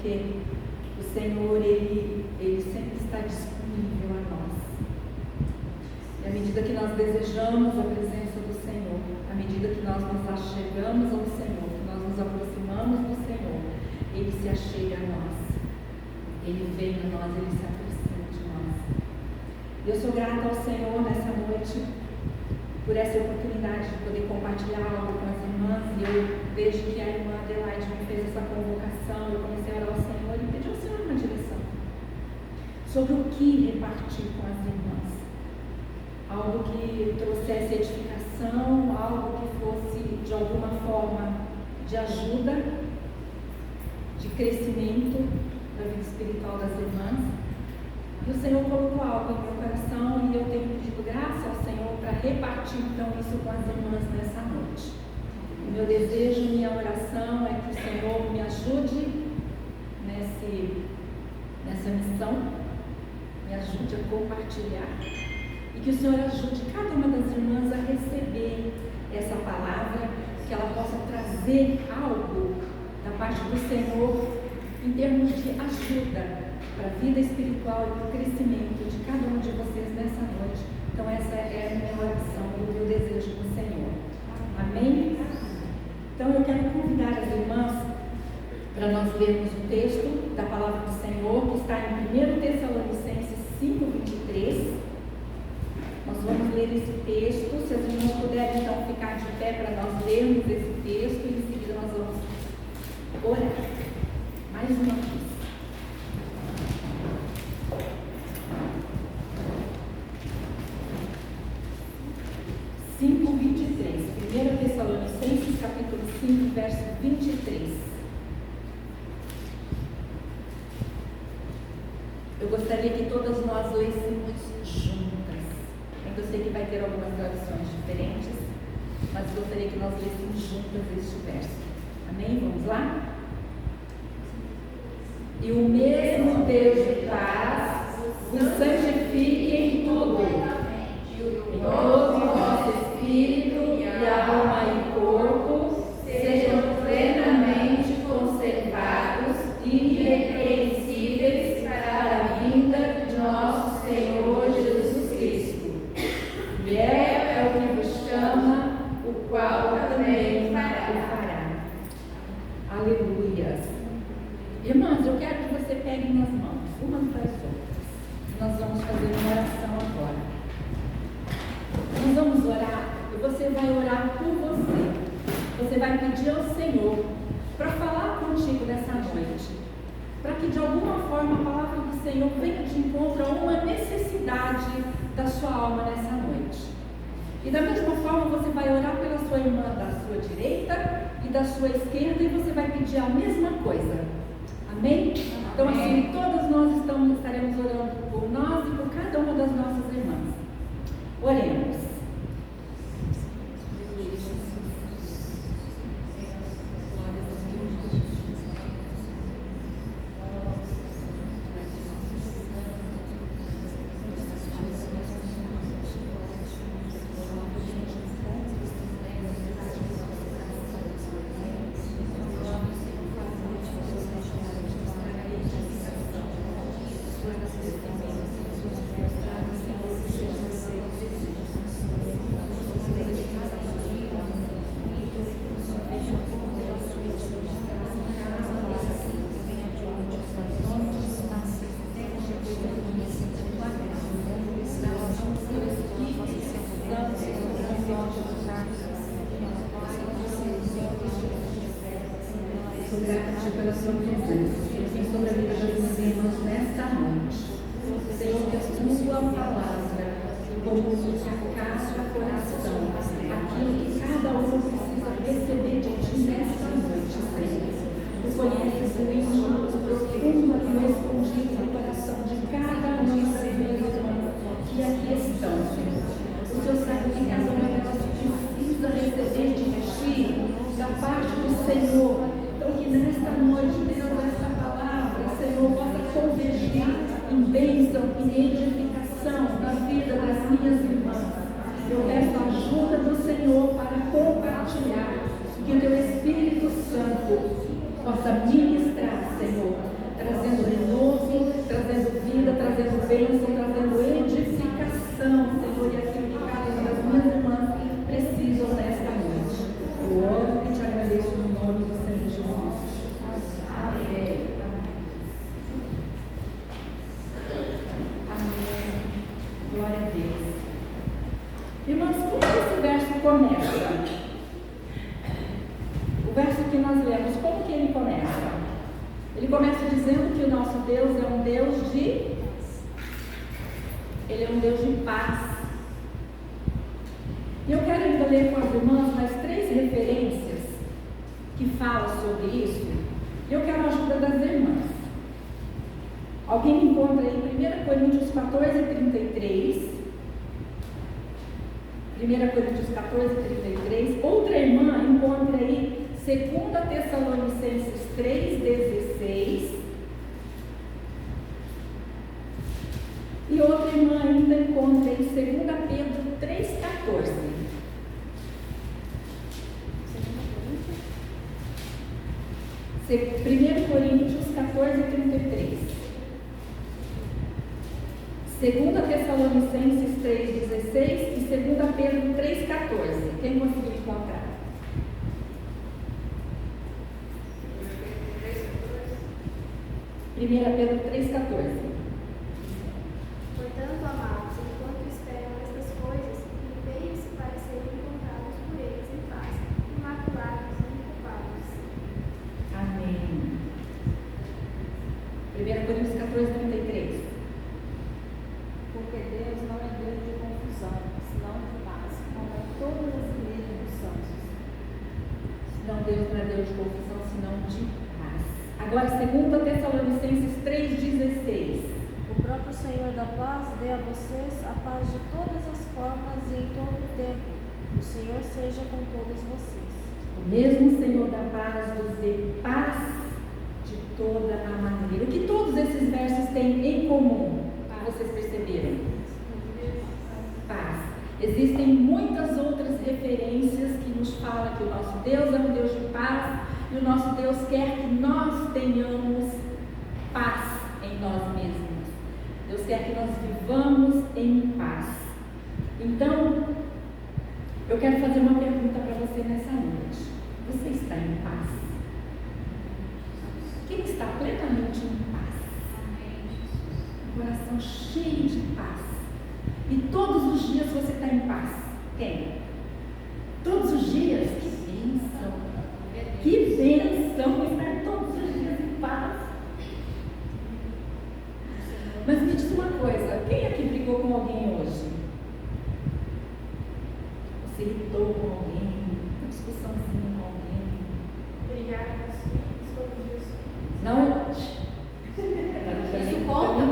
porque o Senhor, Ele sempre está disponível a nós. E à medida que nós desejamos a presença do Senhor, à medida que nós nos achegamos ao Senhor, que nós nos aproximamos do Senhor, Ele se achega a nós. Ele vem a nós, Ele se aproxima de nós. E eu sou grata ao Senhor nessa noite por essa oportunidade de poder compartilhar algo com as irmãs. E eu vejo que a irmã Adelaide me fez essa convocação. Eu comecei a orar ao Senhor e pedi ao Senhor uma direção sobre o que repartir com as irmãs. Algo que trouxesse edificação, algo que fosse de alguma forma de ajuda, de crescimento da vida espiritual das irmãs. E o Senhor colocou algo no meu coração e eu tenho pedido graça ao Senhor para repartir então isso com as irmãs nessa noite. O meu desejo, minha oração é que o Senhor me ajude nessa missão, me ajude a compartilhar e que o Senhor ajude cada uma das irmãs a receber essa palavra, que ela possa trazer algo da parte do Senhor em termos de ajuda para a vida espiritual e para o crescimento de cada um de vocês nessa noite. Então essa é a minha oração e o meu desejo do Senhor. Amém? Então eu quero convidar as irmãs para nós lermos o texto da palavra do Senhor, que está em 1 Tessalonicenses 5:23. Nós vamos ler esse texto. Se as irmãs puderem então ficar de pé para nós lermos esse texto e em seguida nós vamos orar. Mais uma vez. 5:23, 1 Tessalonicenses capítulo 5, verso 23. Eu gostaria que todas nós lêssemos juntas. Eu sei que vai ter algumas traduções diferentes, mas gostaria que nós lêssemos juntas este verso. Amém? Vamos lá? E o mesmo Deus de paz vos santifique em tudo, em todo o vosso espírito e alma e corpo sejam plenamente conservados e irrepreensíveis para a vinda de nosso Senhor Jesus Cristo. Fiel é o que vos chama, o qual também o fará. Aleluia. Irmãs, eu quero que você pegue nas mãos, umas das outras. Nós vamos fazer uma oração agora. Nós vamos orar e você vai orar por você. Você vai pedir ao Senhor para falar contigo nessa noite, para que de alguma forma a palavra do Senhor venha de encontro a uma necessidade da sua alma nessa noite. E da mesma forma você vai orar pela sua irmã da sua direita e da sua esquerda e você vai pedir a mesma coisa. Amém? Então assim, todas nós estaremos orando por nós e por cada uma das nossas irmãs. Oremos. Sou grata pela sua presença, assim sobre a vida das minhas irmãs nesta noite. Senhor, que a sua palavra como tocar o coração, aquilo que cada um precisa receber de ti nesta noite, Senhor. Tu conheces o íntimo, o profundo e o escondido no coração de cada uma das minhas irmãs que aqui estão, Senhor. O Senhor sabe que cada uma delas precisa receber de ti, da parte do Senhor. Então que nesta noite, Deus, esta palavra, Senhor, possa convergir em bênção, em edificação na vida das minhas irmãs. Eu peço a ajuda do Senhor para compartilhar, que o teu Espírito Santo possa ministrar, Senhor, bênção, trazendo edificação, Senhor, e aquilo que cada uma das minhas irmãs precisam nesta noite. Eu oro e te agradeço no nome do Senhor Jesus. Amém. Amém. Glória a Deus. Irmãos, como esse verso começa? O verso que nós lemos, como que ele começa? Ele começa dizendo que o nosso Deus é um Deus de... Ele é um Deus de paz. E eu quero ainda ler com as irmãs mais 3 referências que falam sobre isso. E eu quero a ajuda das irmãs. Alguém encontra aí 1 Coríntios 14, 33. 1 Coríntios 14, 33. Outra irmã encontra aí 2 Tessalonicenses 3, 16. E outra irmã ainda encontra em 2 Pedro 3, 14. 1 Coríntios 14, 33. 2 Tessalonicenses 3, 16 e 2 Pedro 3, 14. Quem conseguiu encontrar? 1 Pedro 3, 14. Portanto, amados, enquanto esperam estas coisas, empenhem-se para serem encontrados por eles em paz, imaculados e inculpados. Amém. 1 Coríntios 14, 33. Porque Deus não é Deus de confusão, senão de paz, como é todas as igrejas dos santos. Senão Deus não é Deus de confusão, senão de paz. Agora, 2 Tessalonicenses 3, 16. O próprio Senhor da paz dê a vocês a paz de todas as formas e em todo o tempo. O Senhor seja com todos vocês. O mesmo Senhor da paz vos dê paz de toda a maneira. O que todos esses versos têm em comum? Vocês perceberam? Paz. Existem muitas outras referências que nos falam que o nosso Deus é um Deus de paz e o nosso Deus quer que nós tenhamos paz em nós mesmos. Deus quer que nós vivamos em paz. Então, eu quero fazer uma pergunta para você nessa noite. Você está em paz? Quem está plenamente em paz? Um coração cheio de paz. E todos os dias você está em paz. Quem? Todos os dias? Que bênção! Que bênção estar todos os dias em paz. Mas me diz uma coisa, quem aqui brigou com alguém hoje? Você irritou com alguém? Uma discussãozinha com alguém? Obrigada, estou disso. Não? Isso conta?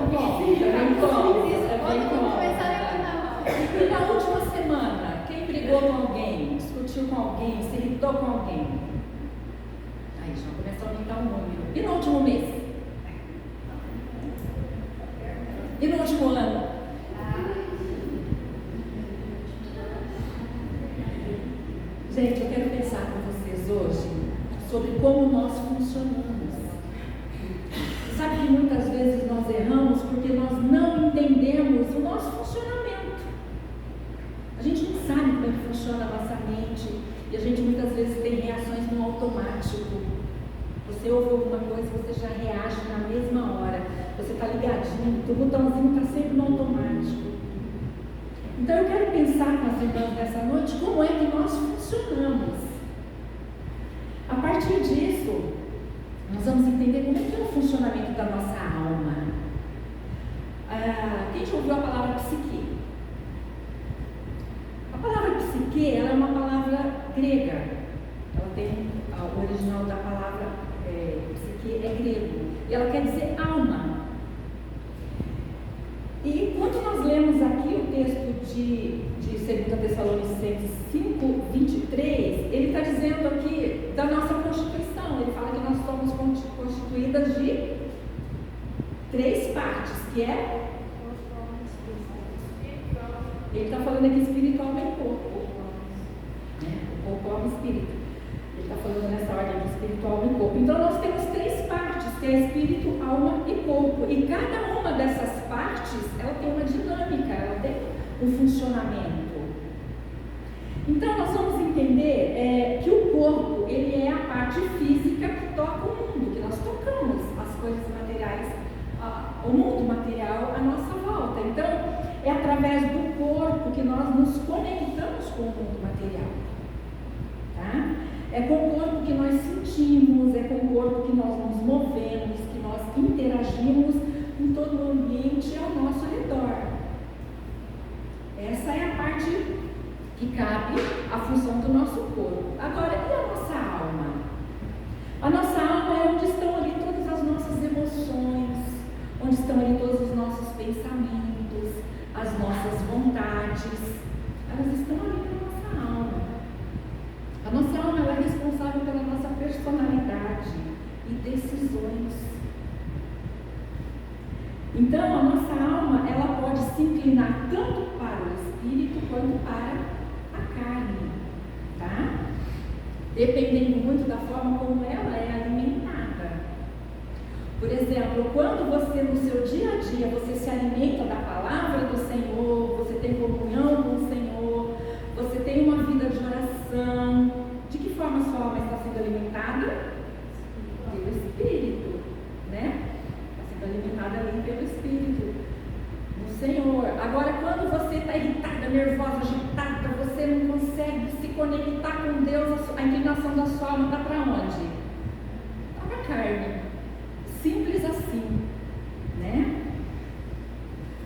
E na última semana, quem brigou com alguém, discutiu com alguém, se irritou com alguém? Aí já começou a aumentar o número. E no último mês? E no último ano? Gente, eu quero pensar com vocês hoje sobre como nós funcionamos. Sabe que muitas vezes nós erramos porque nós não entendemos o nosso funcionamento. A gente não sabe como é que funciona a nossa mente e a gente muitas vezes tem reações no automático. Você ouve alguma coisa e você já reage na mesma hora. Você está ligadinho, o botãozinho está sempre no automático. Então eu quero pensar com as irmãs nessa noite como é que nós funcionamos. A partir disso, nós vamos entender como é que é o funcionamento da nossa alma. Quem já ouviu a palavra psique? A palavra psique, ela é uma palavra grega. Ela tem o original da palavra psique é grego. E ela quer dizer alma. E quando nós lemos aqui o texto de 2 Tessalonicenses 5, 23, ele está dizendo aqui da nossa constituição. Ele fala que nós somos constituídas de 3 partes, que é... Ele está falando aqui espiritual e corpo. O corpo, alma e espírito. Ele está falando nessa ordem de espiritual e corpo. Então nós temos 3 partes, que é espírito, alma e corpo. E cada uma dessas partes partes, ela tem uma dinâmica, ela tem um funcionamento. Então nós vamos entender que o corpo, ele é a parte física que toca o mundo, que nós tocamos as coisas materiais, o mundo material à nossa volta. Então é através do corpo que nós nos conectamos com o mundo material, tá? É com o corpo que nós sentimos, é com o corpo que nós nos movemos, que nós interagimos com todo o ambiente ao nosso redor. Essa é a parte que cabe à função do nosso corpo. Agora, e a nossa alma? A nossa alma é onde estão ali todas as nossas emoções, onde estão ali todos os nossos pensamentos, as nossas vontades. Elas estão ali na nossa alma. A nossa alma ela é responsável pela nossa personalidade e decisões. Então, a nossa alma ela pode se inclinar tanto para o espírito quanto para a carne, tá? Dependendo muito da forma como ela é alimentada. Por exemplo, quando você no seu dia a dia você se alimenta da palavra do Senhor, você tem comunhão com o Senhor, você tem uma vida de oração, de que forma a sua alma está sendo alimentada? Pelo Espírito, né? Está sendo alimentada ali pelo Espírito, no Senhor. Agora, quando você está irritada, nervosa, agitada, você não consegue se conectar com Deus, a inclinação da sua alma está para onde? Está para a carne. Simples assim, né?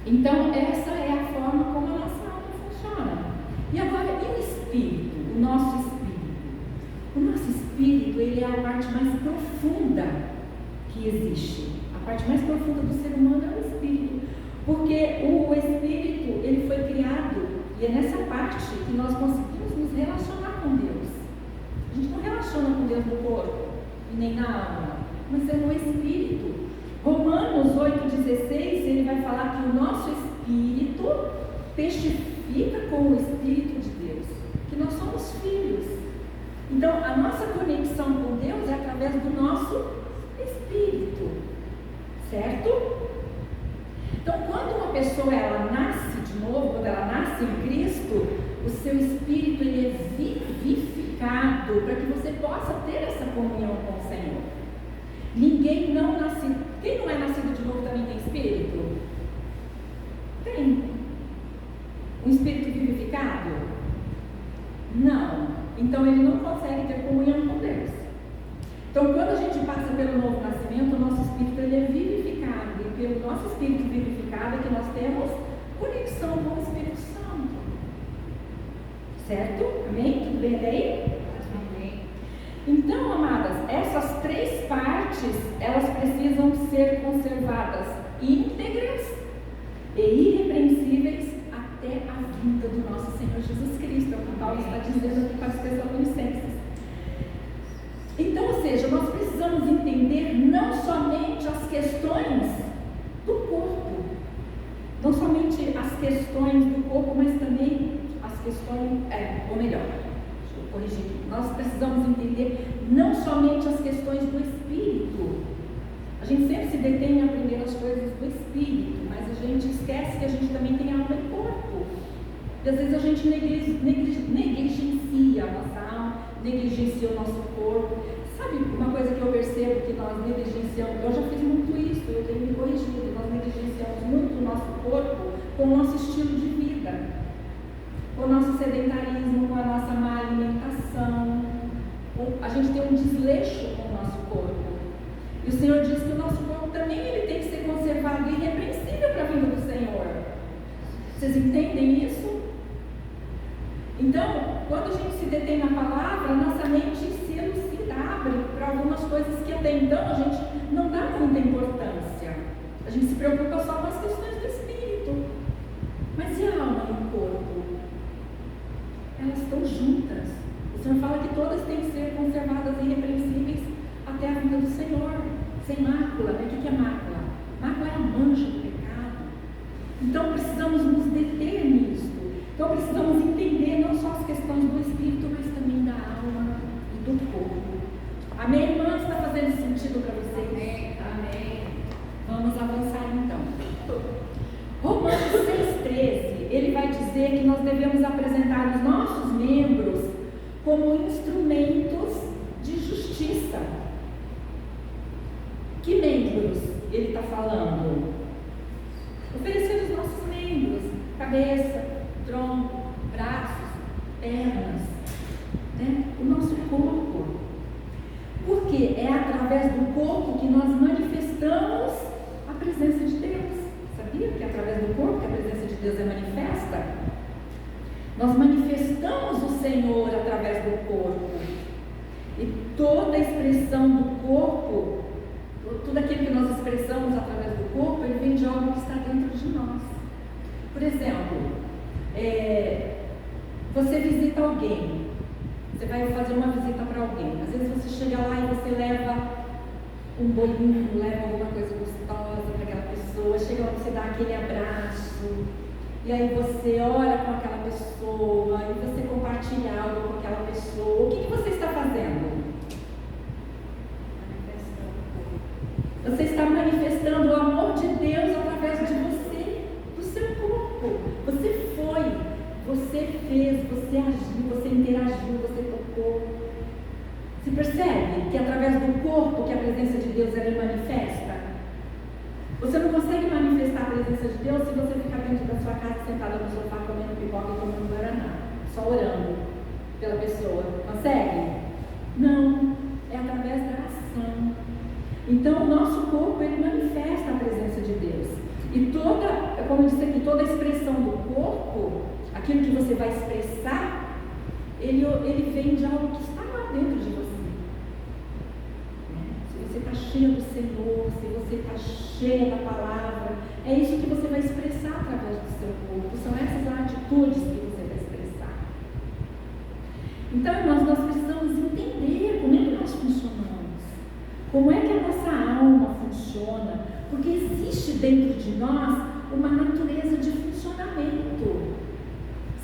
Então, essa é a forma como a nossa alma funciona. E agora, e o Espírito? O nosso Espírito? O nosso Espírito, ele é a parte mais profunda que existe. A parte mais profunda do ser humano é o Espírito. Porque o Espírito, ele foi criado, e é nessa parte que nós conseguimos nos relacionar com Deus. A gente não relaciona com Deus no corpo e nem na alma, mas é no Espírito. Romanos 8,16, ele vai falar que o nosso Espírito testifica com o Espírito de Deus, que nós somos filhos. Então, a nossa conexão com Deus é através do nosso Espírito, certo? Então, quando uma pessoa ela nasce de novo, quando ela nasce em Cristo, o seu Espírito ele é vivificado para que você possa ter essa comunhão com o Senhor. Ninguém não nascido, quem não é nascido de novo também tem Espírito? Tem. Um Espírito vivificado? Não. Então ele não consegue ter comunhão com Deus. Então quando a gente passa pelo novo nascimento, o nosso Espírito ele é vivificado. E pelo nosso Espírito vivificado é que nós temos conexão com o Espírito Santo. Certo? Amém? Tudo bem aí? Amém. Então, amadas, essas três partes, elas precisam ser conservadas íntegras e irrepreensíveis até a vinda do nosso Senhor Jesus Cristo, é o que Paulo está dizendo aqui para os Tessalonicenses. Então, ou seja, nós precisamos entender não somente as questões do corpo, não somente as questões do corpo, mas também as questões, ou melhor, deixa eu corrigir aqui, nós precisamos entender não somente as questões do Espírito. A gente sempre se detém a aprender as coisas do Espírito, mas a gente esquece que a gente também tem alma e corpo. E às vezes a gente negligencia a nossa alma, negligencia o nosso corpo. Sabe uma coisa que eu percebo que nós negligenciamos? Eu já fiz muito isso, eu tenho me corrigido. Nós negligenciamos muito o nosso corpo com o nosso estilo de vida, com o nosso sedentarismo, com a nossa má alimentação. A gente tem um desleixo com o nosso corpo. E o Senhor diz que o nosso corpo também ele tem que ser conservado e irrepreensível para a vinda do Senhor. Vocês entendem isso? Então, quando a gente se detém na palavra, nossa mente se elucida, abre para algumas coisas que até então a gente não dá muita importância. A gente se preocupa só com as questões do Espírito. Mas e a alma e o corpo? Elas estão juntas. O Senhor fala que todas têm que ser conservadas e irrepreensíveis até a vinda do Senhor, sem mácula. O que é mácula? Mácula é a mancha do pecado. Então precisamos nos deter nisso. Então precisamos entender não só as questões do Espírito, mas também da alma e do corpo. Amém, irmã? Está fazendo sentido para vocês? Amém. Vamos avançar então. como instrumentos de justiça. Que membros ele está falando? Oferecer os nossos membros: cabeça, tronco, braços, pernas, né? O nosso corpo. Porque é através do corpo que nós manifestamos a presença de Deus. Sabia que é através do corpo que a presença de Deus é manifesta? Nós manifestamos o Senhor através do corpo. E toda a expressão do corpo, tudo aquilo que nós expressamos através do corpo, ele vem de algo que está dentro de nós. Por exemplo, você visita alguém, você vai fazer uma visita para alguém. Às vezes você chega lá e você leva um bolinho, leva alguma coisa gostosa para aquela pessoa, chega lá, você dá aquele abraço, e aí você ora com aquela pessoa, e você compartilha algo com aquela pessoa. O que você está fazendo? Você está manifestando o amor de Deus através de você, do seu corpo. Você foi, você fez, você agiu, você interagiu, você tocou. Você percebe que através do corpo que a presença de Deus é manifesta? Você não consegue manifestar a presença de Deus se você ficar dentro da sua casa, sentada no sofá, comendo pipoca e tomando guaraná, só orando pela pessoa. Consegue? Não. É através da ação. Então, o nosso corpo, ele manifesta a presença de Deus. E toda, como eu disse aqui, toda a expressão do corpo, aquilo que você vai expressar, ele vem de algo que está lá dentro de você. Se você está cheio do Senhor, se você está cheio da palavra, é isso que você vai expressar através do seu corpo. São essas atitudes que você vai expressar. Então, nós precisamos entender como é que nós funcionamos. Como é que a nossa alma funciona? Porque existe dentro de nós uma natureza de funcionamento.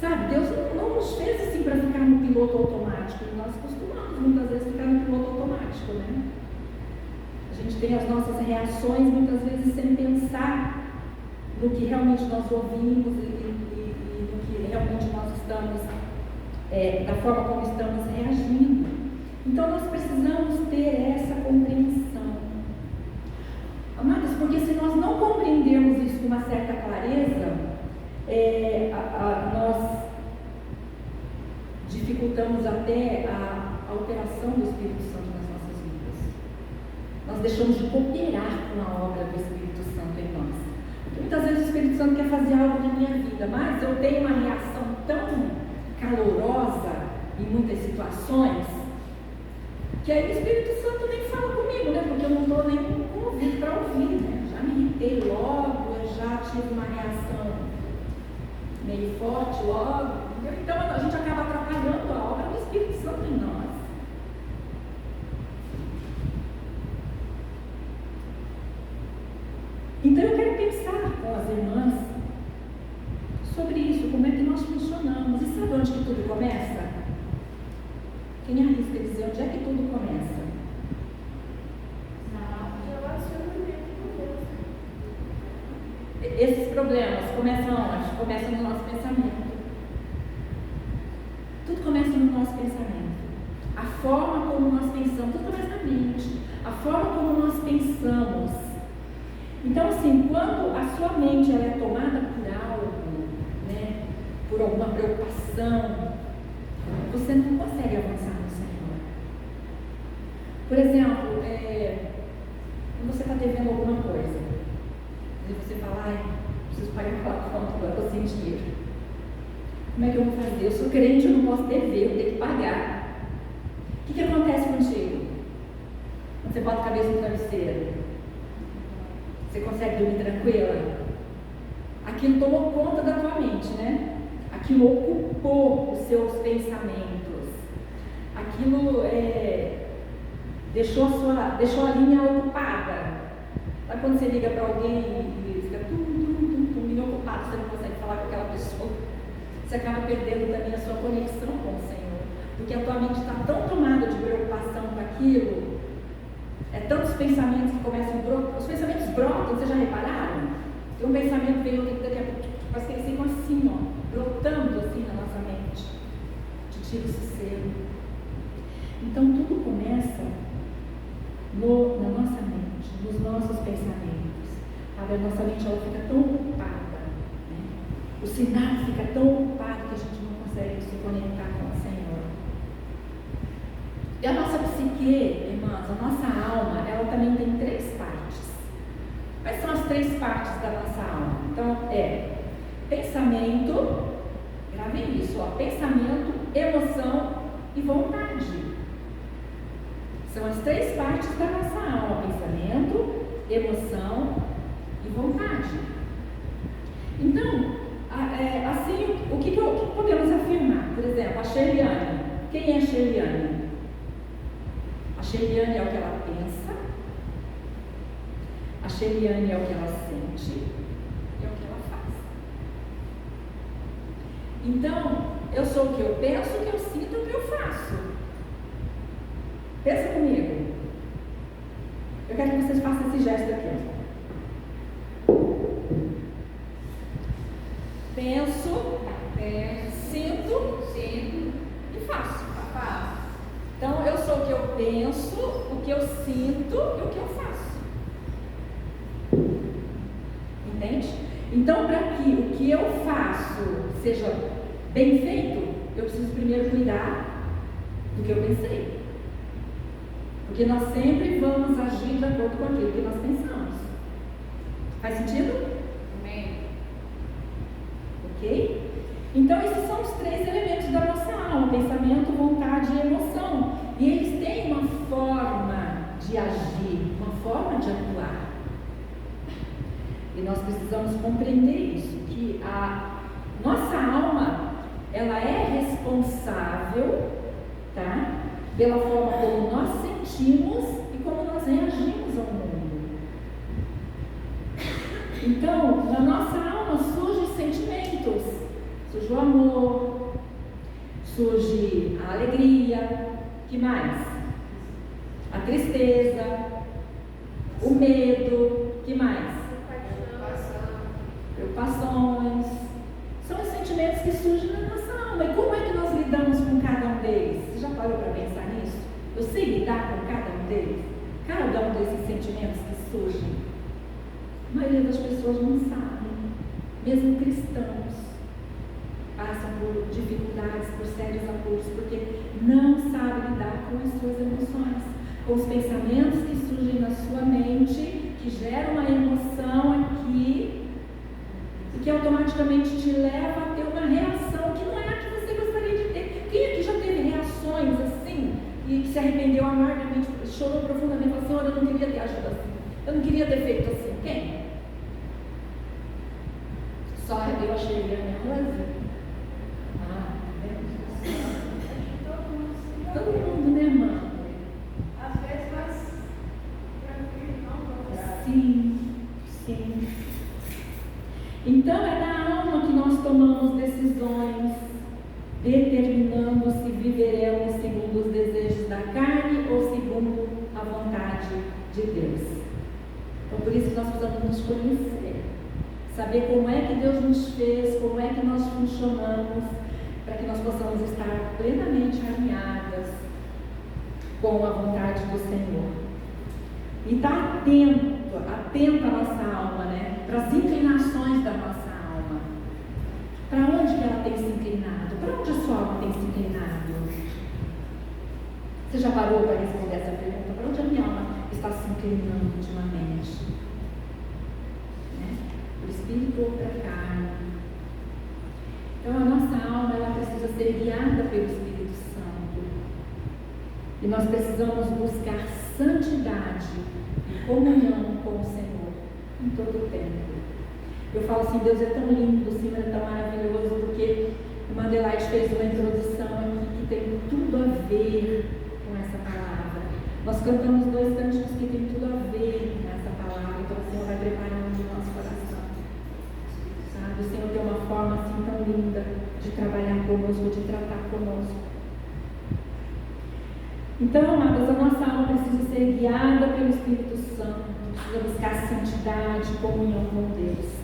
Sabe, Deus não nos fez assim para ficar no piloto automático. Nós costumamos muitas vezes ficar no piloto automático, né? A gente tem as nossas reações muitas vezes sem pensar no que realmente nós ouvimos e no que realmente nós estamos, da forma como estamos reagindo. Então nós precisamos ter essa compreensão. Amados, porque se nós não compreendermos isso com uma certa clareza, nós dificultamos até a operação do Espírito Santo nas nossas vidas. Nós deixamos de cooperar com a obra do Espírito Santo em nós. Porque muitas vezes o Espírito Santo quer fazer algo na minha vida, mas eu tenho uma reação tão calorosa em muitas situações, que aí o Espírito Santo nem fala comigo, né? Porque eu não estou nem com ouvido para ouvir, né? Já me irritei logo, eu já tive uma reação meio forte logo. Então a gente acaba atrapalhando a obra do Espírito Santo em nós. Então eu quero pensar com as irmãs sobre isso, como é que nós funcionamos. E sabe onde que tudo começa? Quem arrisca dizer onde é que tudo começa? Esses problemas começam onde? Começam no nosso pensamento. Tudo começa no nosso pensamento. A forma como nós pensamos, tudo começa na mente. A forma como nós pensamos. Então, assim, quando a sua mente ela é tomada por algo, né, por alguma preocupação, você não consegue avançar no Senhor. Por exemplo, quando você está devendo alguma coisa, e você fala, preciso pagar aquela conta, agora estou sem dinheiro. Como é que eu vou fazer? Eu sou crente, eu não posso dever, eu tenho que pagar. O que acontece contigo? Quando você bota a cabeça no travesseiro, você consegue dormir tranquila? Aquilo tomou conta da tua mente, né? Aquilo ocupou os seus pensamentos. Aquilo deixou a linha ocupada. Sabe quando você liga para alguém e fica linha ocupada, você não consegue falar com aquela pessoa? Você acaba perdendo também a sua conexão com o Senhor. Porque a tua mente está tão tomada de preocupação com aquilo. Tantos pensamentos que começam a brotar. Os pensamentos brotam, vocês já repararam? Tem um pensamento vem outro, daqui a pouco parece que eles ficam assim, brotando assim na nossa mente. tira o sossego. Então tudo começa na nossa mente, nos nossos pensamentos. A nossa mente ela fica tão ocupada, né? O sinal fica tão ocupado que a gente não consegue se conectar com o Senhor. E a nossa psique, irmãs, a nossa alma, ela também tem 3 partes. Quais são as 3 partes da nossa alma? Então, pensamento, gravem isso, pensamento, emoção e vontade. São as 3 partes da nossa alma: pensamento, emoção e vontade. Então, assim, o que podemos afirmar? Por exemplo, a Shirliane. Quem é a Shirliane? A Shirliane é o que ela pensa, a Shirliane é o que ela sente e é o que ela faz. Então, eu sou o que eu penso, o que eu sinto e o que eu faço. Pensa comigo. Eu quero que vocês façam esse gesto aqui. Penso, sinto e faço. Então, eu sou o que eu penso, o que eu sinto e o que eu faço. Entende? Então, para que o que eu faço seja bem feito, eu preciso primeiro cuidar do que eu pensei. Porque nós sempre vamos agir de acordo com aquilo que nós pensamos. Faz sentido? Amém. Ok? Então, esses são os 3 elementos da nossa alma: pensamento, vontade e emoção. E eles têm uma forma de agir, uma forma de atuar. E nós precisamos compreender isso, que a nossa alma, ela é responsável, tá? Pela forma como nós sentimos e como nós reagimos ao mundo. Então, na nossa alma surgem sentimentos, surge o amor, surge a alegria, que mais? A tristeza, o medo, que mais? Preocupações. São os sentimentos que surgem na nossa alma. E como é que nós lidamos com cada um deles? Você já parou para pensar nisso? Eu sei lidar com cada um deles? Cada um desses sentimentos que surgem. A maioria das pessoas não sabem. Mesmo cristãos passam por dificuldades, por sérios apuros, porque não sabem lidar com as suas emoções, com os pensamentos que surgem na sua mente, que geram uma emoção aqui, e que automaticamente te leva a ter uma reação que não é a que você gostaria de ter. Quem aqui já teve reações assim, e se arrependeu amargamente, chorou profundamente, falou: Senhor, eu não queria ter agido assim, eu não queria ter feito assim? Quem? Só eu achei a minha coisa. Todo mundo, né, irmã? Às vezes mais tranquilo, não. Sim. Então é na alma que nós tomamos decisões, determinando se viveremos segundo os desejos da carne ou segundo a vontade de Deus. Então por isso que nós precisamos nos conhecer, saber como é que Deus nos fez, como é que nós funcionamos, para que nós possamos estar plenamente alinhadas com a vontade do Senhor. E estar atento à nossa alma, né? Para as inclinações da nossa alma. Para onde que ela tem se inclinado? Para onde a sua alma tem se inclinado? Você já parou para responder essa pergunta? Para onde a minha alma está se inclinando ultimamente? Né? Para o espírito ou para a carne? Então a nossa alma ela precisa ser guiada pelo Espírito Santo. E nós precisamos buscar santidade e comunhão com o Senhor em todo o tempo. Eu falo assim, Deus é tão lindo, o Senhor é tão maravilhoso, porque o Mandelaite fez uma introdução aqui que tem tudo a ver com essa palavra. Nós cantamos 2 cânticos que tem tudo a ver com essa palavra, então o Senhor vai preparando o nosso coração. O Senhor tem uma forma assim tão linda de trabalhar conosco, de tratar conosco. Então, amadas, a nossa alma precisa ser guiada pelo Espírito Santo, precisa buscar santidade, comunhão com Deus.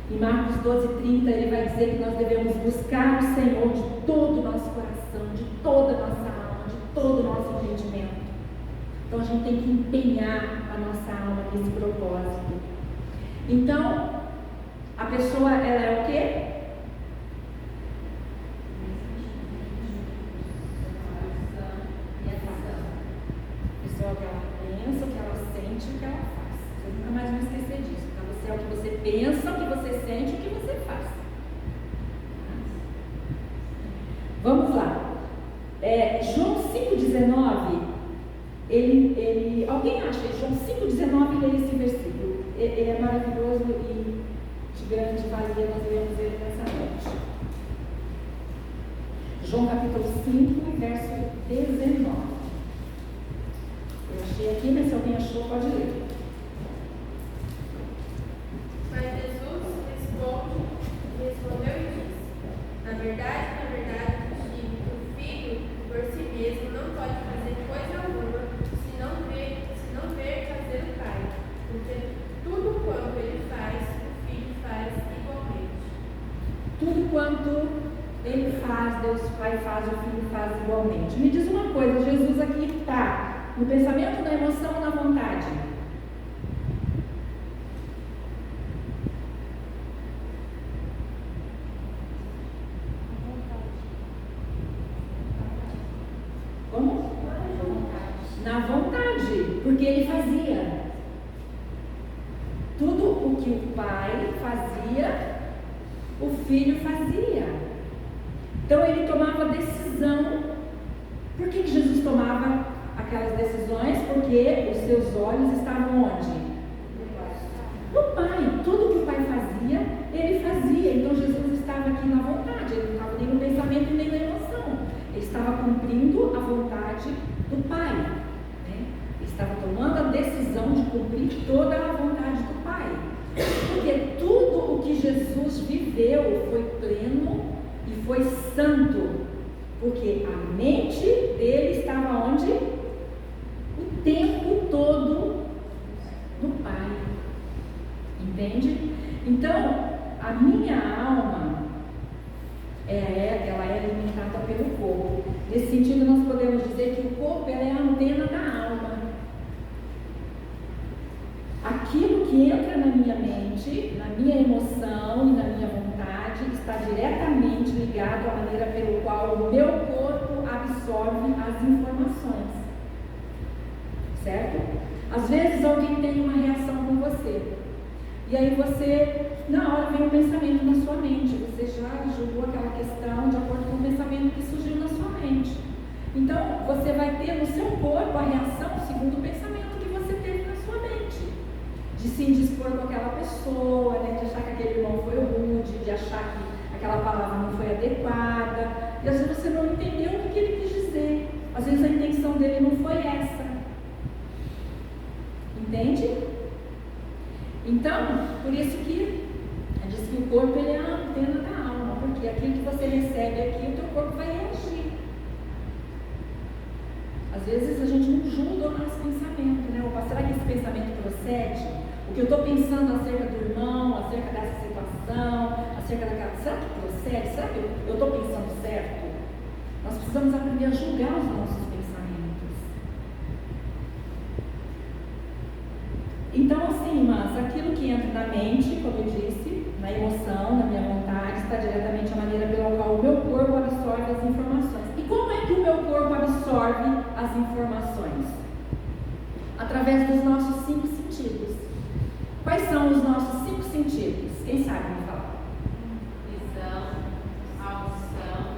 Em Marcos 12:30, ele vai dizer que nós devemos buscar o Senhor de todo o nosso coração, de tem esse propósito. Então, a pessoa, ela é o quê? A pessoa que ela pensa, o que ela sente, o que ela faz. Você nunca mais vai esquecer disso. Então, você é o que você pensa, o que você sente, o que você faz. Vamos lá. João 5,19, alguém acha João 5,19, lê esse versículo. É maravilhoso e de grande valia, nós lemos ele nessa noite. João capítulo 5, verso 19. Eu achei aqui, mas se alguém achou, pode ler. Mas Jesus respondeu e disse: Na verdade, vos digo que o Filho, por si mesmo, não pode fazer coisa alguma, se não ver fazer o Pai. Porque tudo quanto ele faz, o Filho faz igualmente. Tudo quanto ele faz, Deus Pai faz, o Filho faz igualmente. Me diz uma coisa, Jesus aqui está no pensamento, na emoção ou na vontade? Como? Na vontade, porque ele fazia. Tudo o que o Pai fazia, o Filho fazia. Então ele tomava decisão. Por que Jesus tomava aquelas decisões? Porque os seus olhos estavam onde? No Pai. Tudo que o Pai fazia, ele fazia. Então Jesus estava aqui na vontade, ele não estava nem no pensamento nem na emoção. Ele estava cumprindo a vontade do Pai, né? Ele estava tomando a decisão de cumprir toda a vontade do Pai. Porque tudo o que Jesus viveu foi pleno e foi santo. Porque a mente dele estava onde? O tempo todo no Pai. Entende? Então, a minha alma, ela é alimentada pelo corpo. Nesse sentido, nós podemos dizer que o corpo é a antena da alma. Aquilo que entra na minha mente, na minha emoção e na minha vontade, está diretamente ligado à maneira pelo qual o meu corpo absorve as informações. Certo? Às vezes alguém tem uma reação com você. E aí você, na hora vem um pensamento na sua mente. Você já julgou aquela questão de acordo com o pensamento que surgiu na sua mente. Então, você vai ter no seu corpo a reação segundo o pensamento que você teve na sua mente. De se indispor com aquela pessoa, né? De achar que aquele irmão foi rude, de achar que aquela palavra não foi adequada. E às vezes você não entendeu o que ele quis dizer. Às vezes a intenção dele não foi essa. Entende? Então, por isso que diz que o corpo ele é a antena da alma, porque aquilo que você recebe aqui, o teu corpo vai reagir. Às vezes a gente não julga o nosso pensamento, né? Opa, será que esse pensamento procede? O que eu estou pensando acerca do irmão, acerca dessa situação, acerca daquela... Será que procede? Será que eu estou pensando certo? Nós precisamos aprender a julgar os nossos pensamentos. Então, assim, irmãs, aquilo que entra na mente, como eu disse, na emoção, na minha vontade, está diretamente a maneira pela qual o meu corpo absorve as informações. E como é que o meu corpo absorve as informações? Através dos nossos 5 sentidos. Quais são os nossos 5 sentidos? Quem sabe me falar? Visão, audição,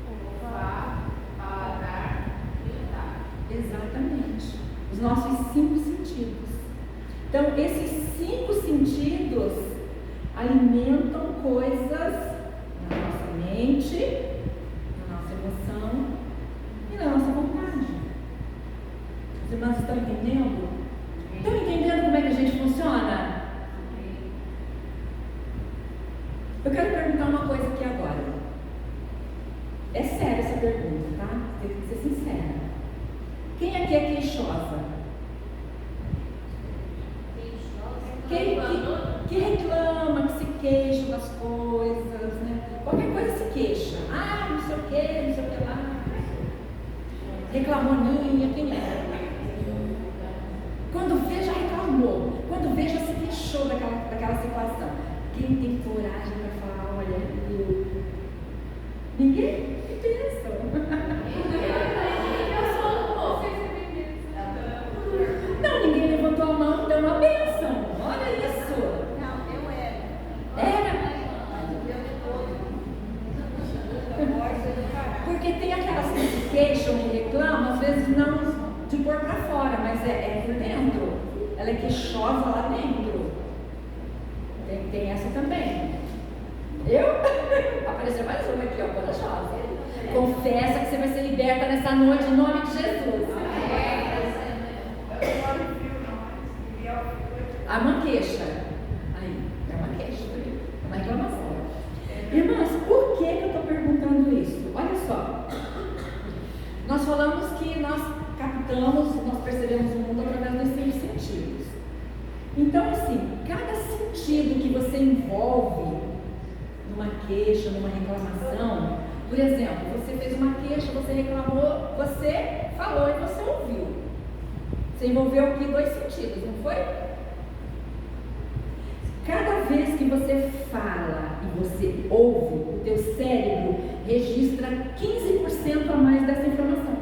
olfato, paladar e olhar. Exatamente. Os nossos 5 sentidos. Então, esses 5 sentidos alimentam coisas na nossa mente, na nossa emoção e na nossa vontade. As irmãs estão entendendo? Estão entendendo como é que a gente funciona? Eu quero perguntar uma coisa aqui agora. É séria essa pergunta, tá? Tem que ser sincera. Quem aqui é queixosa? Quem que reclama, que se queixa das coisas, né? Qualquer coisa se queixa. Ah, não sei o que, não sei o que lá. Reclamoninha, quem é? Quando vê, já reclamou. daquela situação. Quem tem coragem para falar, olha, ninguém? Que pensa? Não, ninguém levantou a mão, deu uma bênção. Olha isso. Não, eu era. Era? Mas o meu depois. Porque tem aquelas que se queixam e reclamam, às vezes não de pôr para fora, mas é por dentro. Ela é queixosa lá dentro. Tem essa também. Apareceu mais uma aqui, ó, corajosa. Confessa que você vai ser liberta nessa noite em nome de Jesus. A uma queixa. Aí, é uma queixa, é uma reclamação. Irmãs, por que eu estou perguntando isso? Olha só. Nós falamos que nós captamos, nós percebemos o mundo através dos 5 sentidos. Então, assim, cada sentido que você envolve numa queixa, numa reclamação, por exemplo, você fez uma queixa, você reclamou, você falou e você ouviu. Você envolveu aqui 2 sentidos, não foi? Cada vez que você fala e você ouve, o teu cérebro registra 15% a mais dessa informação.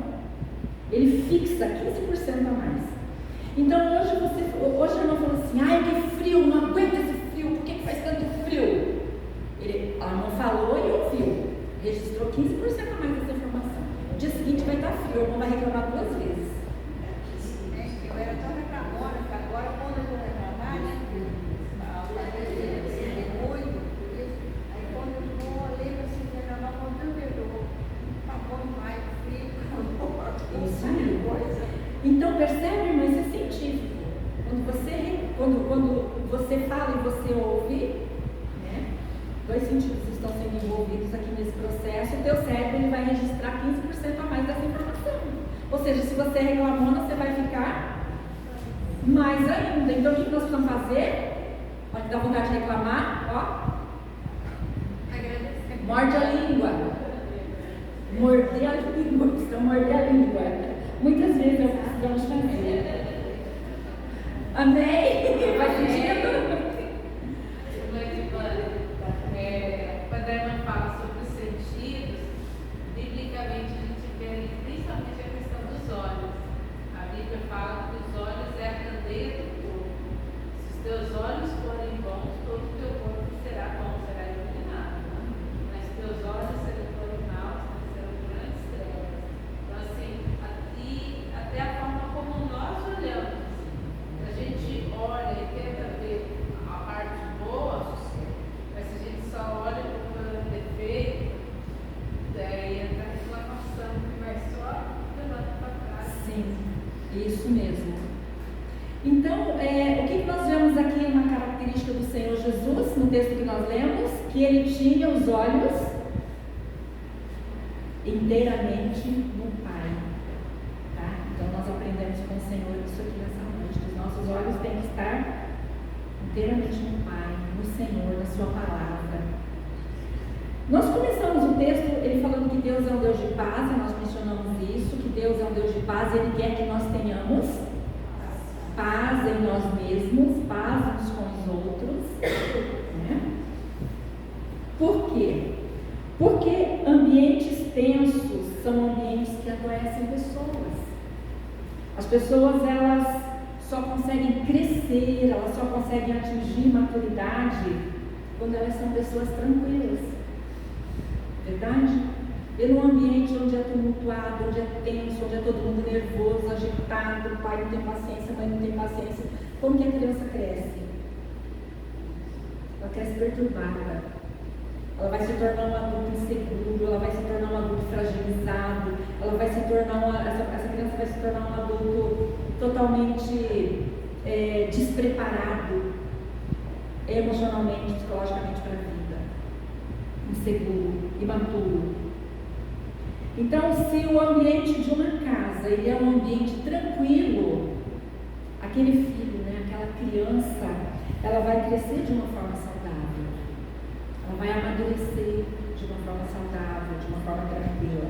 Ele fixa 15% a mais. Então hoje a irmã falou assim, ai que frio, não aguento esse frio, por que faz tanto frio? A irmã falou e ouviu, registrou 15% a mais dessa informação. No dia seguinte vai estar frio, a irmã vai reclamar 2 vezes. Eu era tão reclamona que agora quando eu vou reclamar, né? Muito, aí quando eu vou, lembro assim, reclamar quando eu vejo, acabou demais, frio, acabou. Isso aí. Então percebe, irmã, isso é científico. Quando você fala e você ouve, né, 2 sentidos estão sendo envolvidos aqui nesse processo, o teu cérebro ele vai registrar 15% a mais dessa informação. Ou seja, se você reclamou, você vai ficar mais ainda. Então o que nós precisamos fazer? Pode dar vontade de reclamar, ó. Agradecer. Morde a língua. Morder a língua. Precisa morder a língua. Muitas vezes nós precisamos fazer. Amém? Faz sentido? Quando a irmã fala sobre os sentidos, biblicamente a gente vê ali principalmente a questão dos olhos. A Bíblia fala que os olhos é a candeia do corpo. Se os teus olhos forem bons, todo o teu corpo será bom, será iluminado. Mas se teus olhos forem maus, serão grandes trevas. Então, assim, aqui, até a forma como nós olhamos, a gente olha e tenta ver a parte boa, mas se a gente só olha para o defeito, daí entra a reclamação que vai só levando para trás. Sim, isso mesmo. Então, o que nós vemos aqui é uma característica do Senhor Jesus, no texto que nós lemos, que ele tinha os olhos inteiramente no Pai. Tá? Então, nós aprendemos com o Senhor isso aqui nessa noite. Os nossos olhos têm que estar inteiramente no Pai, no Senhor, na Sua palavra. Nós começamos o texto, ele falando que Deus é um Deus de paz, e nós mencionamos isso, que Deus é um Deus de paz, e Ele quer que nós tenhamos paz em nós mesmos, paz uns com os outros. Né? Por quê? Porque ambientes tensos são ambientes que adoecem pessoas. As pessoas, elas só conseguem crescer, elas só conseguem atingir maturidade quando elas são pessoas tranquilas. Verdade? E num ambiente onde é tumultuado, onde é tenso, onde é todo mundo nervoso, agitado, o pai não tem paciência, a mãe não tem paciência, como que a criança cresce? Ela cresce perturbada. Ela vai se tornar um adulto inseguro, ela vai se tornar um adulto fragilizado, ela vai se tornar essa criança vai se tornar um adulto totalmente despreparado emocionalmente, psicologicamente para a vida, inseguro, imaturo. Então, se o ambiente de uma casa ele é um ambiente tranquilo, aquele filho, né, aquela criança, ela vai crescer de uma forma saudável, ela vai amadurecer de uma forma saudável, de uma forma tranquila.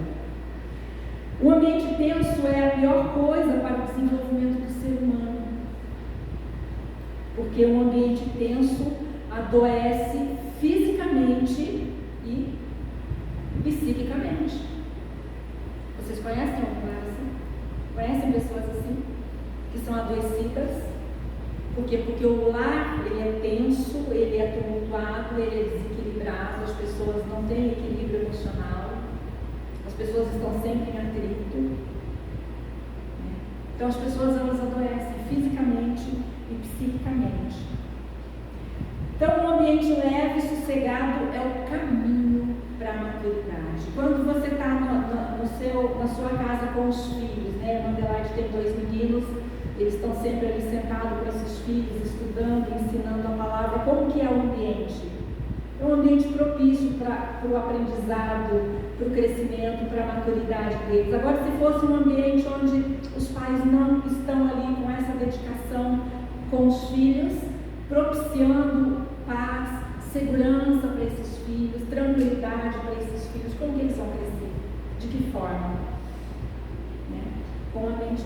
O ambiente tenso é a pior coisa para o desenvolvimento do ser humano. Porque um ambiente tenso adoece fisicamente e psiquicamente. Vocês conhecem alguma assim? Conhecem pessoas assim? Que são adoecidas? Por quê? Porque o lar, ele é tenso, ele é tumultuado, ele é desequilibrado, as pessoas não têm equilíbrio emocional, as pessoas estão sempre em atrito. Então as pessoas, elas adoecem fisicamente e psiquicamente. Então um ambiente leve e sossegado é o caminho para a maturidade. Quando você está na sua casa com os filhos, né? A Adelaide tem 2 meninos, eles estão sempre ali sentados com esses filhos, estudando, ensinando a palavra. Como que é o ambiente? É um ambiente propício para o aprendizado, para o crescimento, para a maturidade deles. Agora, se fosse um ambiente onde os pais não estão ali com essa dedicação com os filhos, propiciando paz, segurança para esses filhos, tranquilidade para esses filhos, como que eles vão crescer? De que forma? Com a mente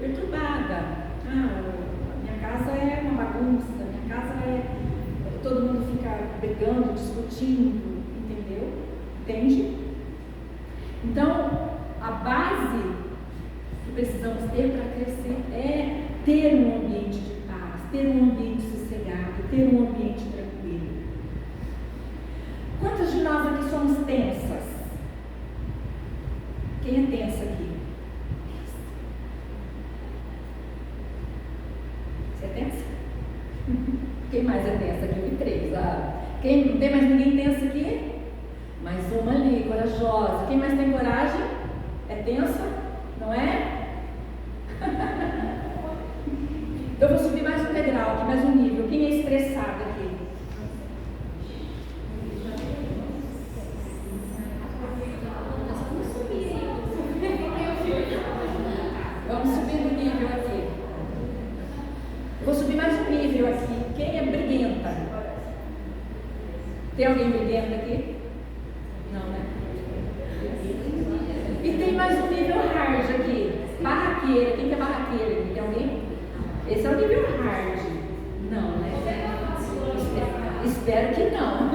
perturbada. Minha casa é uma bagunça, minha casa todo mundo fica brigando, discutindo, entendeu? Entende? Então, a base que precisamos ter para crescer é ter um ambiente de paz, ter um ambiente sossegado, ter um ambiente tranquilo. Quantos de nós aqui somos tensas? Quem é tensa aqui? Você é tensa? Quem mais é tensa aqui? Eu vi 3. Quem não tem mais ninguém tensa aqui? Mais uma ali, corajosa. Quem mais tem coragem? É tensa? Não é? Eu vou subir mais um degrau aqui, mais um nível. Quem é estressado aqui? Vamos subir no nível aqui. Eu vou subir mais um nível aqui. Quem é briguenta? Tem alguém briguento aqui? Não, né? E tem mais um nível hard aqui. Barraqueira. Quem que é barraqueira aqui? Tem alguém? Esse é o nível hard. Não, né? Espero que não.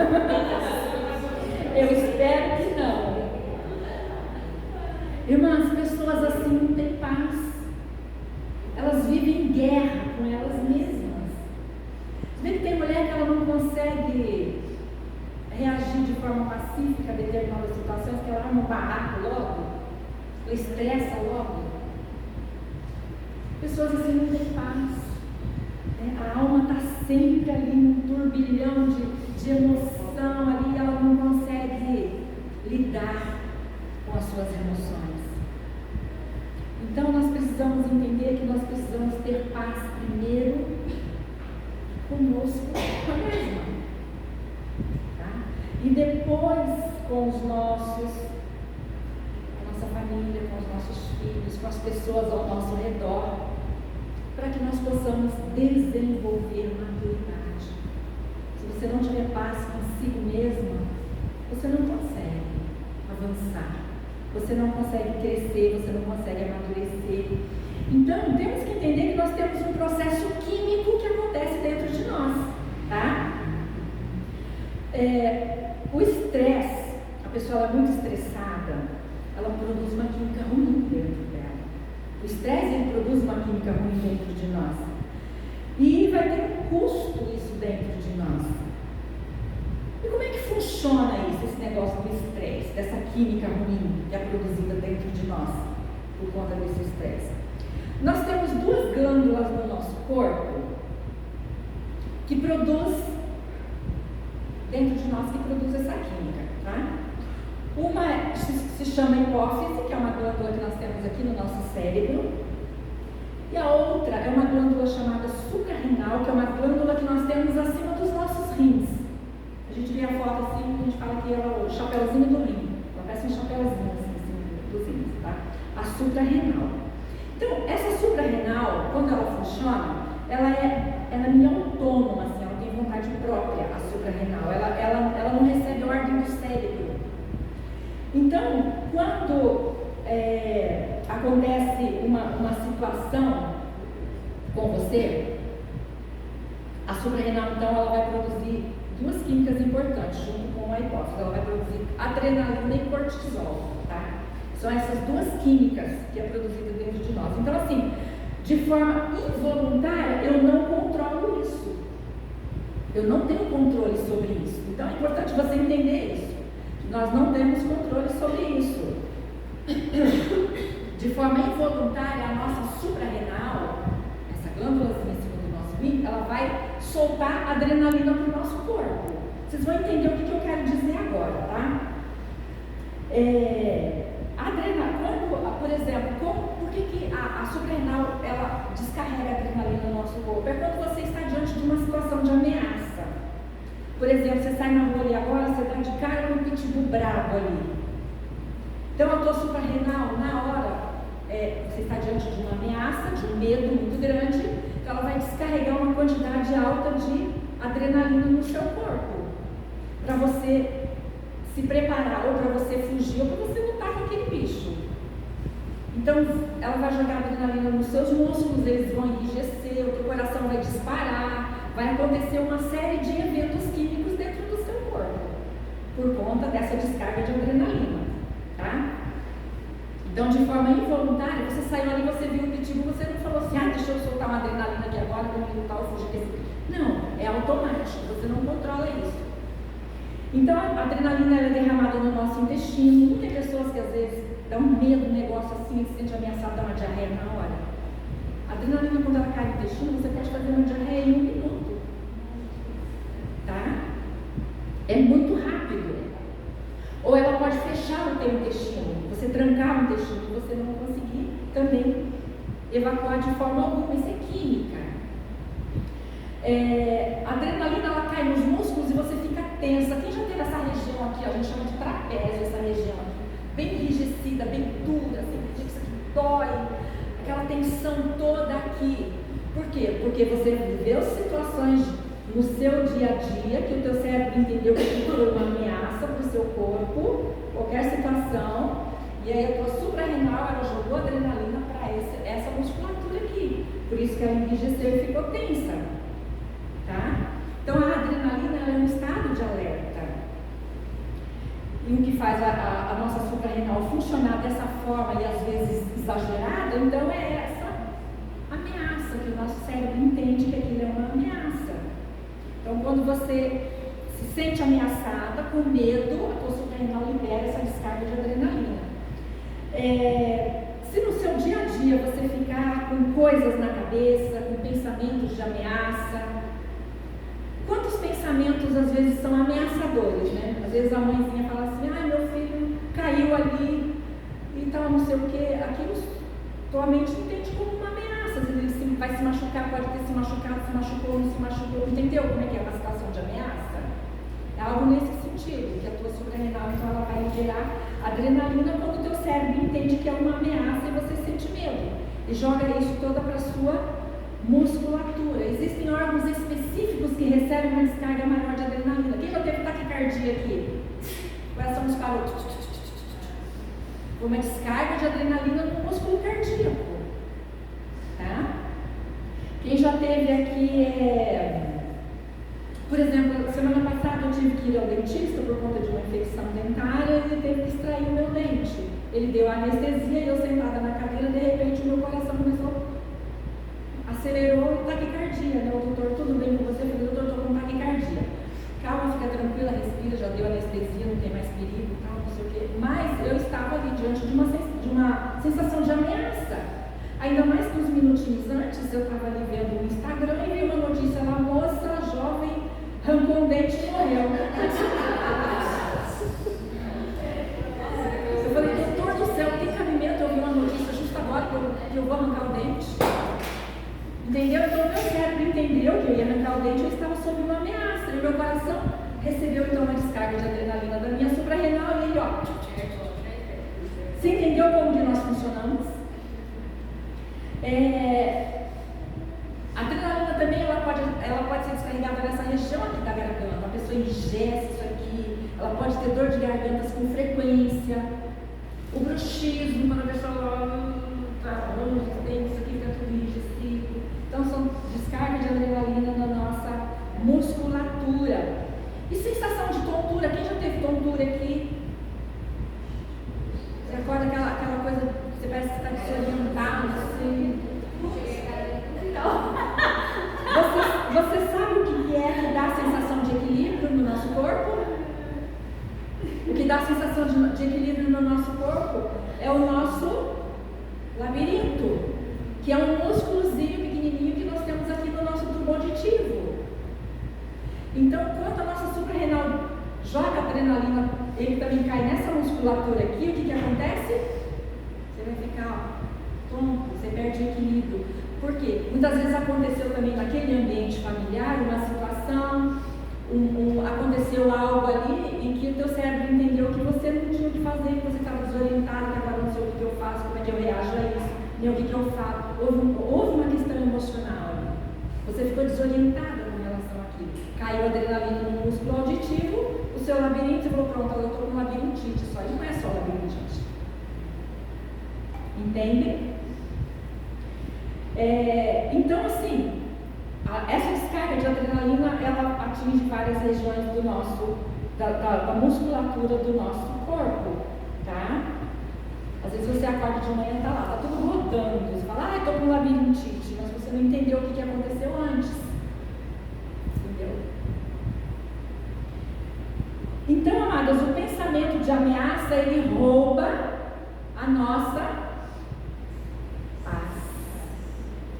Eu espero que não. Irmãs, pessoas assim não têm paz. Elas vivem em guerra com elas mesmas. Você vê que tem mulher que ela não consegue reagir de forma pacífica a determinadas situações, que ela arma um barraco logo, ela estressa logo. Pessoas assim não têm paz. A alma está sempre ali num turbilhão de emoção ali, ela não consegue lidar com as suas emoções. Então nós precisamos entender que nós precisamos ter paz primeiro conosco mesmo, tá? E depois com os nossos, com a nossa família, com os nossos filhos, com as pessoas ao nosso redor, para que nós possamos desenvolver maturidade. Se você não tiver paz consigo mesmo, você não consegue avançar, você não consegue crescer, você não consegue amadurecer. Então, temos que entender que nós temos um processo químico que acontece dentro de nós, tá? O estresse, a pessoa é muito estressada, ela produz uma química ruim dentro dela. O estresse, ele produz uma química ruim dentro de nós. E vai ter um custo isso dentro de nós. E como é que funciona isso, esse negócio do estresse, dessa química ruim que é produzida dentro de nós por conta desse estresse? Nós temos 2 glândulas no nosso corpo que produz, dentro de nós, que produz essa química, tá? Uma se chama hipófise, que é uma glândula que nós temos aqui no nosso cérebro, e a outra é uma glândula chamada suprarrenal, que é uma glândula que nós temos acima dos nossos rins. A gente vê a foto assim, a gente fala que é o chapéuzinho do rim, ela parece um chapéuzinho assim, dos rins, tá? A suprarrenal. Então, essa suprarrenal, quando ela funciona, ela é meio autônoma, assim, ela tem vontade própria, a suprarrenal, ela não recebe ordem do cérebro. Então, quando acontece uma situação com você, suprarrenal, então, ela vai produzir duas químicas importantes, junto com a hipófise. Ela vai produzir adrenalina e cortisol, tá? São essas duas químicas que é produzida dentro de nós. Então, assim, de forma involuntária, eu não controlo isso. Eu não tenho controle sobre isso. Então, é importante você entender isso. Nós não temos controle sobre isso. De forma involuntária, a nossa suprarrenal, essa glândulazinha em cima do nosso rim, ela vai soltar adrenalina para o nosso corpo. Vocês vão entender o que eu quero dizer agora, tá? Por exemplo, por que a suprarrenal ela descarrega a adrenalina no nosso corpo? É quando você está diante de uma situação de ameaça. Por exemplo, você sai na rua ali agora, você está de cara com um pitbull bravo ali. Então a tua suprarrenal, na hora, você está diante de uma ameaça, de um medo muito grande, então ela vai descarregar uma quantidade alta de adrenalina no seu corpo, para você se preparar, ou para você fugir, ou para você lutar com aquele bicho. Então, ela vai jogar adrenalina nos seus músculos, eles vão enrijecer, o teu coração vai disparar, vai acontecer uma série de eventos químicos dentro do seu corpo, por conta dessa descarga de adrenalina, tá? Então, de forma involuntária, você saiu ali, você viu o pitbull, você não falou assim, deixa eu soltar uma adrenalina aqui agora, para eu lutar ou fugir desse. Não, é automático, você não controla isso. Então, a adrenalina é derramada no nosso intestino. Muitas pessoas que às vezes dão medo, um negócio assim, que se sente ameaçado, dá uma diarreia na hora. A adrenalina, quando ela cai no intestino, você pode fazer uma diarreia em 1 minuto. Tá? É muito rápido. Ou ela pode fechar o teu intestino, você trancar o intestino e você não conseguir também evacuar de forma alguma. Isso é química. A adrenalina ela cai nos músculos e você fica tensa. Quem já teve essa região aqui, a gente chama de trapézio, essa região aqui, bem enrijecida, bem dura, assim, que isso aqui dói, aquela tensão toda aqui. Por quê? Porque você viveu situações no seu dia a dia que o teu cérebro entendeu que foi uma ameaça para o seu corpo, qualquer situação, e aí a tua suprarrenal ela jogou adrenalina para essa musculatura aqui. Por isso que ela enrijeceu e ficou tensa. Tá? Então a adrenalina é um estado de alerta. E o que faz a nossa suprarrenal funcionar dessa forma e às vezes exagerada, então é essa ameaça que o nosso cérebro entende que aquilo é uma ameaça. Então quando você se sente ameaçada, com medo, a tua suprarrenal libera essa descarga de adrenalina. Se no seu dia a dia você ficar com coisas na cabeça, com pensamentos de ameaça, quantos pensamentos às vezes são ameaçadores, né? Às vezes a mãezinha fala assim, meu filho caiu ali e tal, não sei o que, aquilo tua mente entende como uma ameaça. Às vezes ele vai se machucar, pode ter se machucado, se machucou, não se machucou, entendeu como é que é uma situação de ameaça? É algo nesse sentido, que a tua suprarrenal, então ela vai liberar adrenalina quando o teu cérebro entende que é uma ameaça e você sente medo. E joga isso toda para a sua musculatura. Existem órgãos específicos que recebem uma descarga maior de adrenalina. Quem já teve taquicardia aqui? O coração disparou. Uma descarga de adrenalina no músculo cardíaco. Tá? Quem já teve aqui por exemplo, semana passada eu tive que ir ao dentista por conta de uma infecção dentária e ele teve que extrair o meu dente. Ele deu anestesia e eu sentada na cadeira, de repente o meu coração começou, acelerou, taquicardia, né? O doutor, tudo bem com você? Eu falei, doutor, estou com taquicardia. Calma, fica tranquila, respira, já deu anestesia, não tem mais perigo, tal, não sei o quê. Mas eu estava ali diante de uma sensação de ameaça. Ainda mais que uns minutinhos antes, eu estava ali vendo no Instagram e vi uma notícia lá, moça jovem arrancou um dente e morreu. Eu falei, doutor do céu, tem cabimento eu vi uma notícia justo agora que eu vou arrancar o dente? Entendeu? Então o meu cérebro entendeu que eu ia arrancar o dente, eu estava sob uma ameaça. E o meu coração recebeu então uma descarga de adrenalina da minha suprarrenal e ele, ó. Você entendeu como que nós funcionamos? A adrenalina também ela pode ser descarregada nessa região aqui da garganta. A pessoa ingesta isso aqui, ela pode ter dor de garganta com frequência, o bruxismo, quando a pessoa tá longe, tem isso aqui, fica tudo enrijecido. Então são descargas de adrenalina na nossa que é um músculozinho pequenininho que nós temos aqui no nosso tubo auditivo. Então, quando a nossa suprarrenal joga adrenalina, ele também cai nessa musculatura aqui, o que acontece? Você vai ficar tonto, você perde o equilíbrio. Por quê? Muitas vezes aconteceu também naquele ambiente familiar, uma situação, aconteceu algo ali em que o teu cérebro entendeu que você não tinha o que fazer, que você estava desorientado, que agora não sei o que eu faço, como é que eu reajo a isso, nem o que eu faço. Houve uma questão emocional ali. Você ficou desorientada com relação àquilo. Caiu a adrenalina no músculo auditivo, o seu labirinto, você falou, pronto, eu estou com labirintite só. E não é só labirintite. Entende? Então, assim, essa descarga de adrenalina, ela atinge várias regiões do nosso, da musculatura do nosso corpo, tá? Às vezes você acorda de manhã e tá lá, tá tudo rodando, você fala, estou com labirintite, mas você não entendeu o que aconteceu antes, entendeu? Então, amadas, o pensamento de ameaça, ele rouba a nossa paz.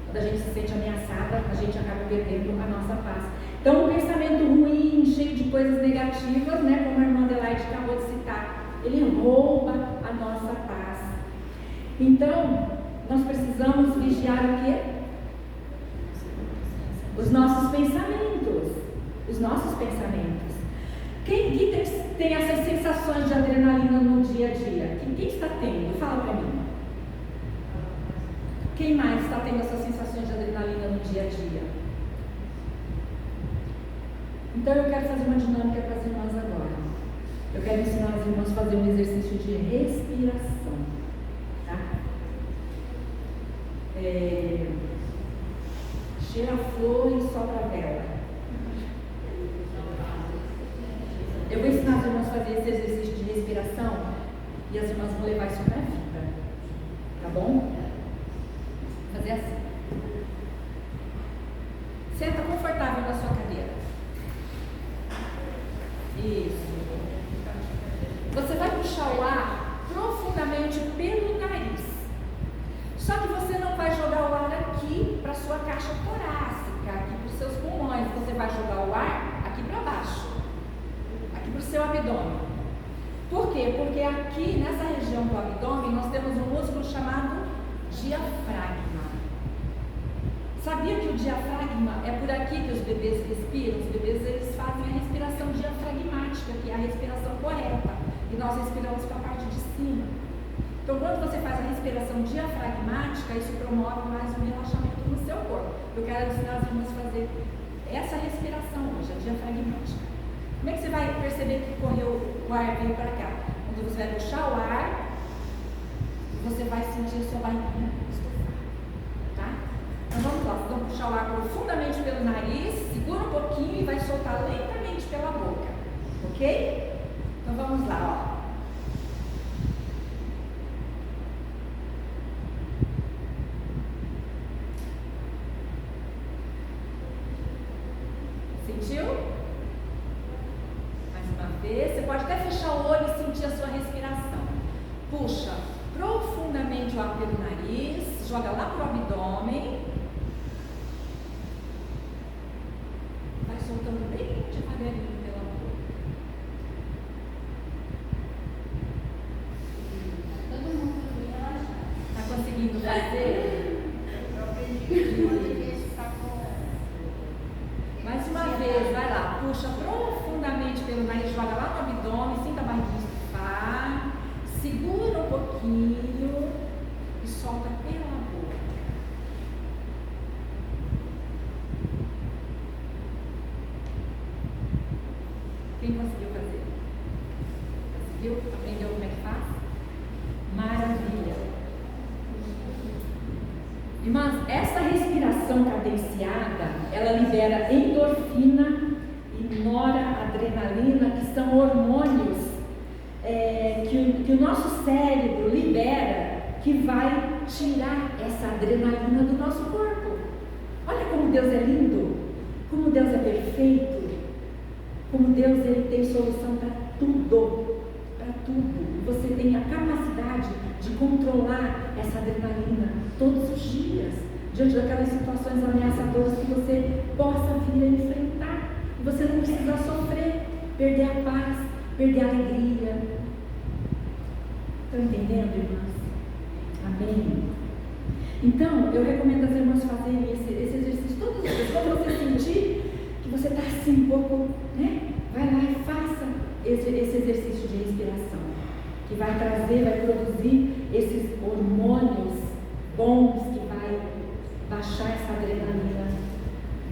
Quando a gente se sente ameaçada, a gente acaba perdendo a nossa paz. Então, o pensamento ruim, cheio de coisas negativas, né, como a irmã Adelaide acabou de citar, ele rouba a nossa paz. Então, nós precisamos vigiar o quê? Os nossos pensamentos. Os nossos pensamentos. Quem tem essas sensações de adrenalina no dia a dia? Quem está tendo? Fala para mim. Quem mais está tendo essas sensações de adrenalina no dia a dia? Então eu quero fazer uma dinâmica para as irmãs agora. Eu quero ensinar as irmãs a fazer um exercício de respiração. Tá? Cheira a flor e sopra a vela. Eu vou ensinar as irmãs a fazer esse exercício de respiração e as irmãs vão levar isso para a vida. Tá bom? Fazer assim. Senta confortável na sua cadeira. Isso. Você vai puxar o ar profundamente pelo nariz. Só que você não vai jogar o ar aqui para a sua caixa torácica, aqui para os seus pulmões. Você vai jogar o ar aqui para baixo, aqui para o seu abdômen. Por quê? Porque aqui nessa região do abdômen nós temos um músculo chamado diafragma. Sabia que o diafragma é por aqui que os bebês respiram? Os bebês eles fazem a respiração diafragmática, que é a respiração correta, e nós respiramos com a parte de cima. Então, quando você faz a respiração diafragmática, isso promove mais um relaxamento no seu corpo. Eu quero ensinar as irmãs a fazer essa respiração hoje, a diafragmática. Como é que você vai perceber que correu o ar veio para cá? Quando você vai puxar o ar, você vai sentir o seu barriguinha estufar, tá? Então vamos lá, vamos puxar o ar profundamente pelo nariz, segura um pouquinho e vai soltar lentamente pela boca, ok? Então vamos lá, ó. Sentiu? Mais uma vez, você pode até fechar o olho e sentir a sua respiração. Puxa profundamente o ar pelo nariz, joga lá para o abdômen, vai soltando bem devagarinho pela boca. Todo mundo relaxa. Está conseguindo fazer? Mais uma vez, vai lá, puxa profundamente pelo nariz, joga lá no abdômen, sinta a barriguinha estufar, segura um pouquinho e solta pela boca. Quem conseguiu fazer? Conseguiu? Aprendeu como é que faz? Maravilha! Irmãs, essa respiração cadenciada, ela libera endorfina e noradrenalina, que são hormônios que o nosso cérebro libera, que vai tirar essa adrenalina do nosso corpo. Olha como Deus é lindo, como Deus é perfeito, como Deus ele tem solução para tudo, para tudo. Você tem a capacidade de controlar essa adrenalina todos os dias. diante daquelas situações ameaçadoras que você possa vir a enfrentar. E você não precisa sofrer, perder a paz, perder a alegria. Estão entendendo, irmãs? Amém? Então, eu recomendo as irmãs fazerem esse exercício todos os dias. Quando você sentir que você está assim um pouco, né? Vai lá e faça esse exercício de respiração, que vai trazer, vai produzir esses hormônios bons, que vai baixar essa adrenalina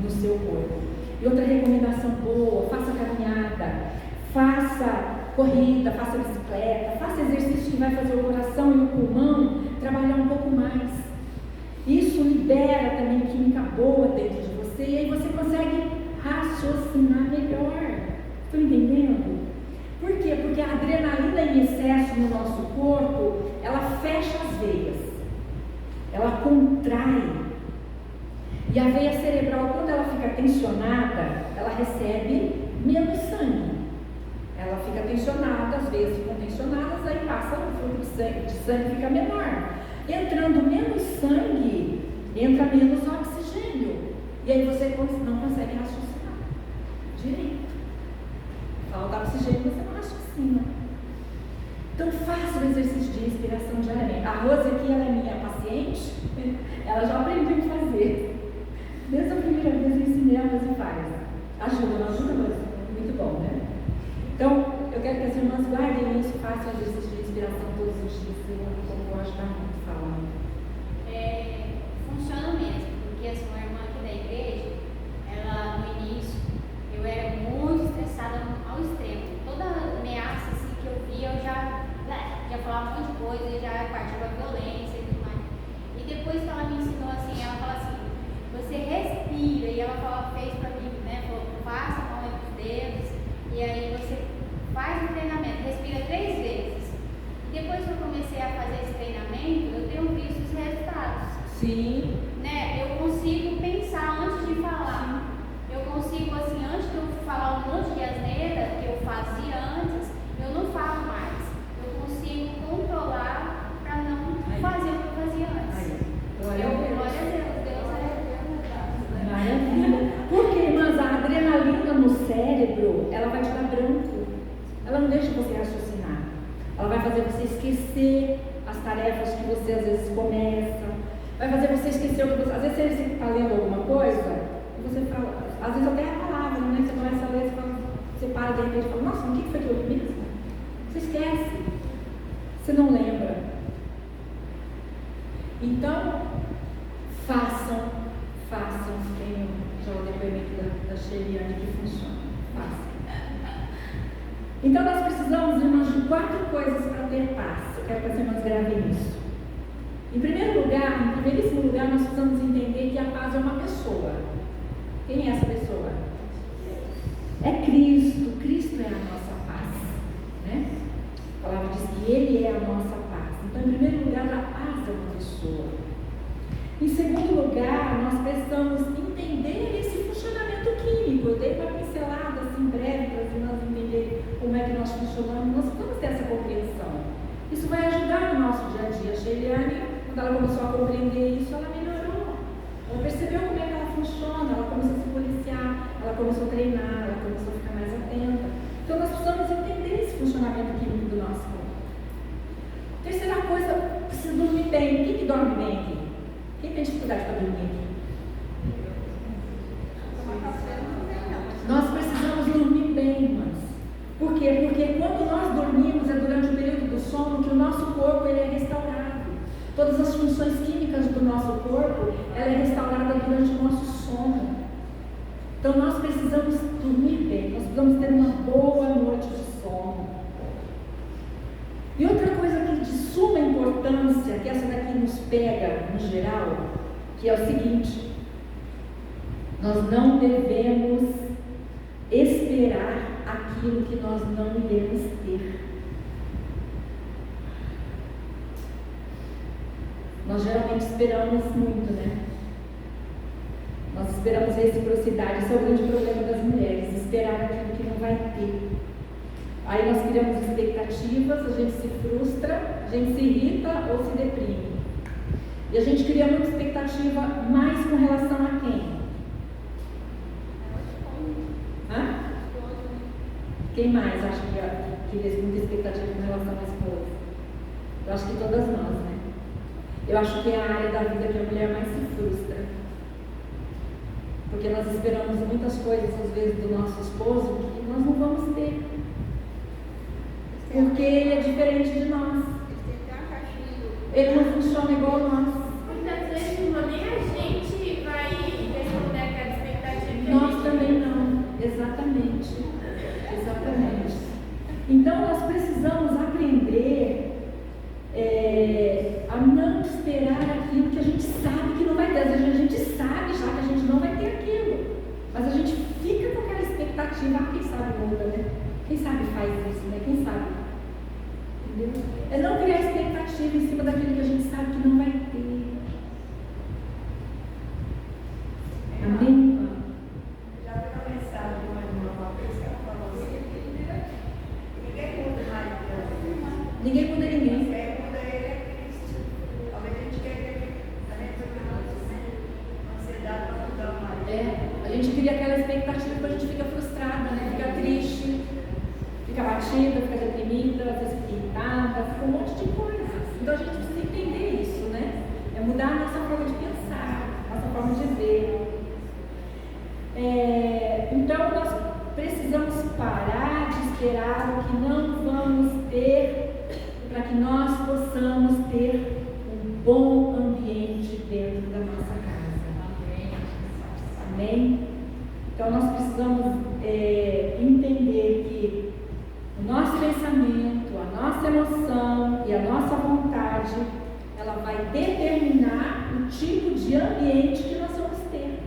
no seu corpo. E outra recomendação boa: faça caminhada, faça corrida, faça bicicleta, faça exercício que vai fazer o coração e o pulmão trabalhar um pouco mais. Isso libera também química boa dentro de você, e aí você consegue raciocinar melhor. Estão entendendo? Por quê? Porque a adrenalina em excesso no nosso corpo, ela fecha as veias, ela contrai. E a veia cerebral, quando ela fica tensionada, ela recebe menos sangue. Ela fica tensionada, as veias ficam tensionadas, aí passa o fluxo de sangue fica menor. Entrando menos sangue, entra menos oxigênio. E aí você não consegue raciocinar direito. Falta oxigênio, você não raciocina. Então faça o exercício de respiração diariamente. A Rose aqui, ela é minha paciente, ela já aprendeu a fazer. Desde a primeira vez eu ensinei ela e faz. Ajuda, não ajuda, mas muito bom, né? Então, eu quero que as irmãs guardem isso, façam o exercício de respiração todos os dias. Eu vou ajudar muito falando. Funciona mesmo, porque assim, uma irmã aqui da igreja, ela no início, eu era muito estressada ao extremo. Toda ameaça assim, que eu via, eu já falava um monte de coisa, já partia da violência e tudo mais. E depois que ela me ensinou assim, ela fala assim, você respira, e ela fez pra mim, né, falou, faça a mão entre os dedos, e aí você faz o treinamento, respira 3 vezes. E depois que eu comecei a fazer esse treinamento, eu tenho visto os resultados. Sim. Né? Eu consigo pensar antes de falar. Eu consigo, assim, antes de eu falar um monte de asneira que eu fazia antes, eu não falo mais. Eu consigo controlar para não fazer o que eu fazia antes. Glória a Deus. Deus é maravilha. Porque, irmãs, a adrenalina no cérebro, ela vai te dar branco. Ela não deixa você raciocinar. Ela vai fazer você esquecer as tarefas que você às vezes começa. Vai fazer você esquecer o que você... Às vezes você está lendo alguma coisa e você fala... Às vezes até a palavra, né? Você começa a ler, você para de repente e fala, nossa, o que foi que eu li mesmo? Você esquece. Você não lembra. Então, façam. Tem já o depoimento da Sheliane que funciona. Façam. Então, nós precisamos, irmãos, de 4 coisas para ter paz. Eu quero que as irmãs gravem isso. Em primeiríssimo lugar, nós precisamos entender que a paz é uma pessoa. Quem é essa pessoa? É Cristo. Cristo é a nossa paz, né? A palavra diz que Ele é a nossa paz. Então, em primeiro lugar, a paz é uma pessoa. Em segundo lugar, nós precisamos entender esse funcionamento químico. Eu dei uma pincelada assim breve para as irmãs entenderem como é que nós funcionamos. Nós precisamos ter essa compreensão. Isso vai ajudar no nosso dia a dia. A Sheliane, quando ela começou a compreender isso, ela melhorou. Ela percebeu como é que ela funciona, ela começou a se policiar, ela começou a treinar, ela começou a ficar mais atenta. Então nós precisamos entender esse funcionamento químico do nosso corpo. Terceira coisa, precisa dormir bem. Quem que dorme bem aqui? Quem tem dificuldade para dormir aqui? Nós precisamos dormir bem, irmãs. Por quê? Porque quando nós dormimos, é durante o período do sono que o nosso corpo ele é restaurado. Todas as funções químicas do nosso corpo, ela é restaurada durante o nosso sono. Então nós precisamos dormir bem, nós precisamos ter uma boa noite de sono. E outra coisa que de suma importância, que essa daqui nos pega no geral, que é o seguinte: nós não devemos esperar aquilo que nós não iremos ter. Nós geralmente esperamos muito, né? Nós esperamos reciprocidade. Esse é o grande problema das mulheres, esperar aquilo que não vai ter. Aí nós criamos expectativas, a gente se frustra, a gente se irrita ou se deprime. E a gente cria muita expectativa mais com relação a quem? Hã? Quem mais acha que cria muita expectativa com relação à esposa? Eu acho que todas nós, né? Eu acho que é a área da vida que a mulher mais se frustra. Porque nós esperamos muitas coisas, às vezes, do nosso esposo que nós não vamos ter. Porque ele é diferente de nós. Ele não funciona igual nós. Muitas vezes, irmã, nem a gente vai responder aquela expectativa que Nós também não. Exatamente. Exatamente. Então, nós precisamos aprender a não esperar aquilo que a gente sabe que não vai ter. Às vezes a gente sabe já que a gente não vai ter aquilo. Mas a gente fica com aquela expectativa. Quem sabe muda, né? Quem sabe faz isso, né? Quem sabe? Entendeu? É não criar expectativa em cima daquilo que a gente sabe que não vai ter. Amém? Já vi uma mensagem de uma irmã uma vez que ela falou assim: ninguém muda mais de Deus. Ninguém muda ninguém. Quem muda ele é Cristo. Talvez a gente quer que a gente uma ansiedade para mudar mais. A gente cria aquela expectativa que a gente fica frustrada, né? Fica triste, fica batida, fica deprimida, às vezes fica irritada, fica um monte de coisas. Então a gente precisa entender isso, né? É mudar a nossa forma de pensar, a nossa forma de ver. Então nós precisamos parar de esperar o que não vamos ter para que nós possamos ter um bom ambiente dentro da nossa casa. Amém? Então nós precisamos entender que o nosso pensamento, a nossa emoção e a nossa vontade, ela vai determinar o tipo de ambiente que nós vamos ter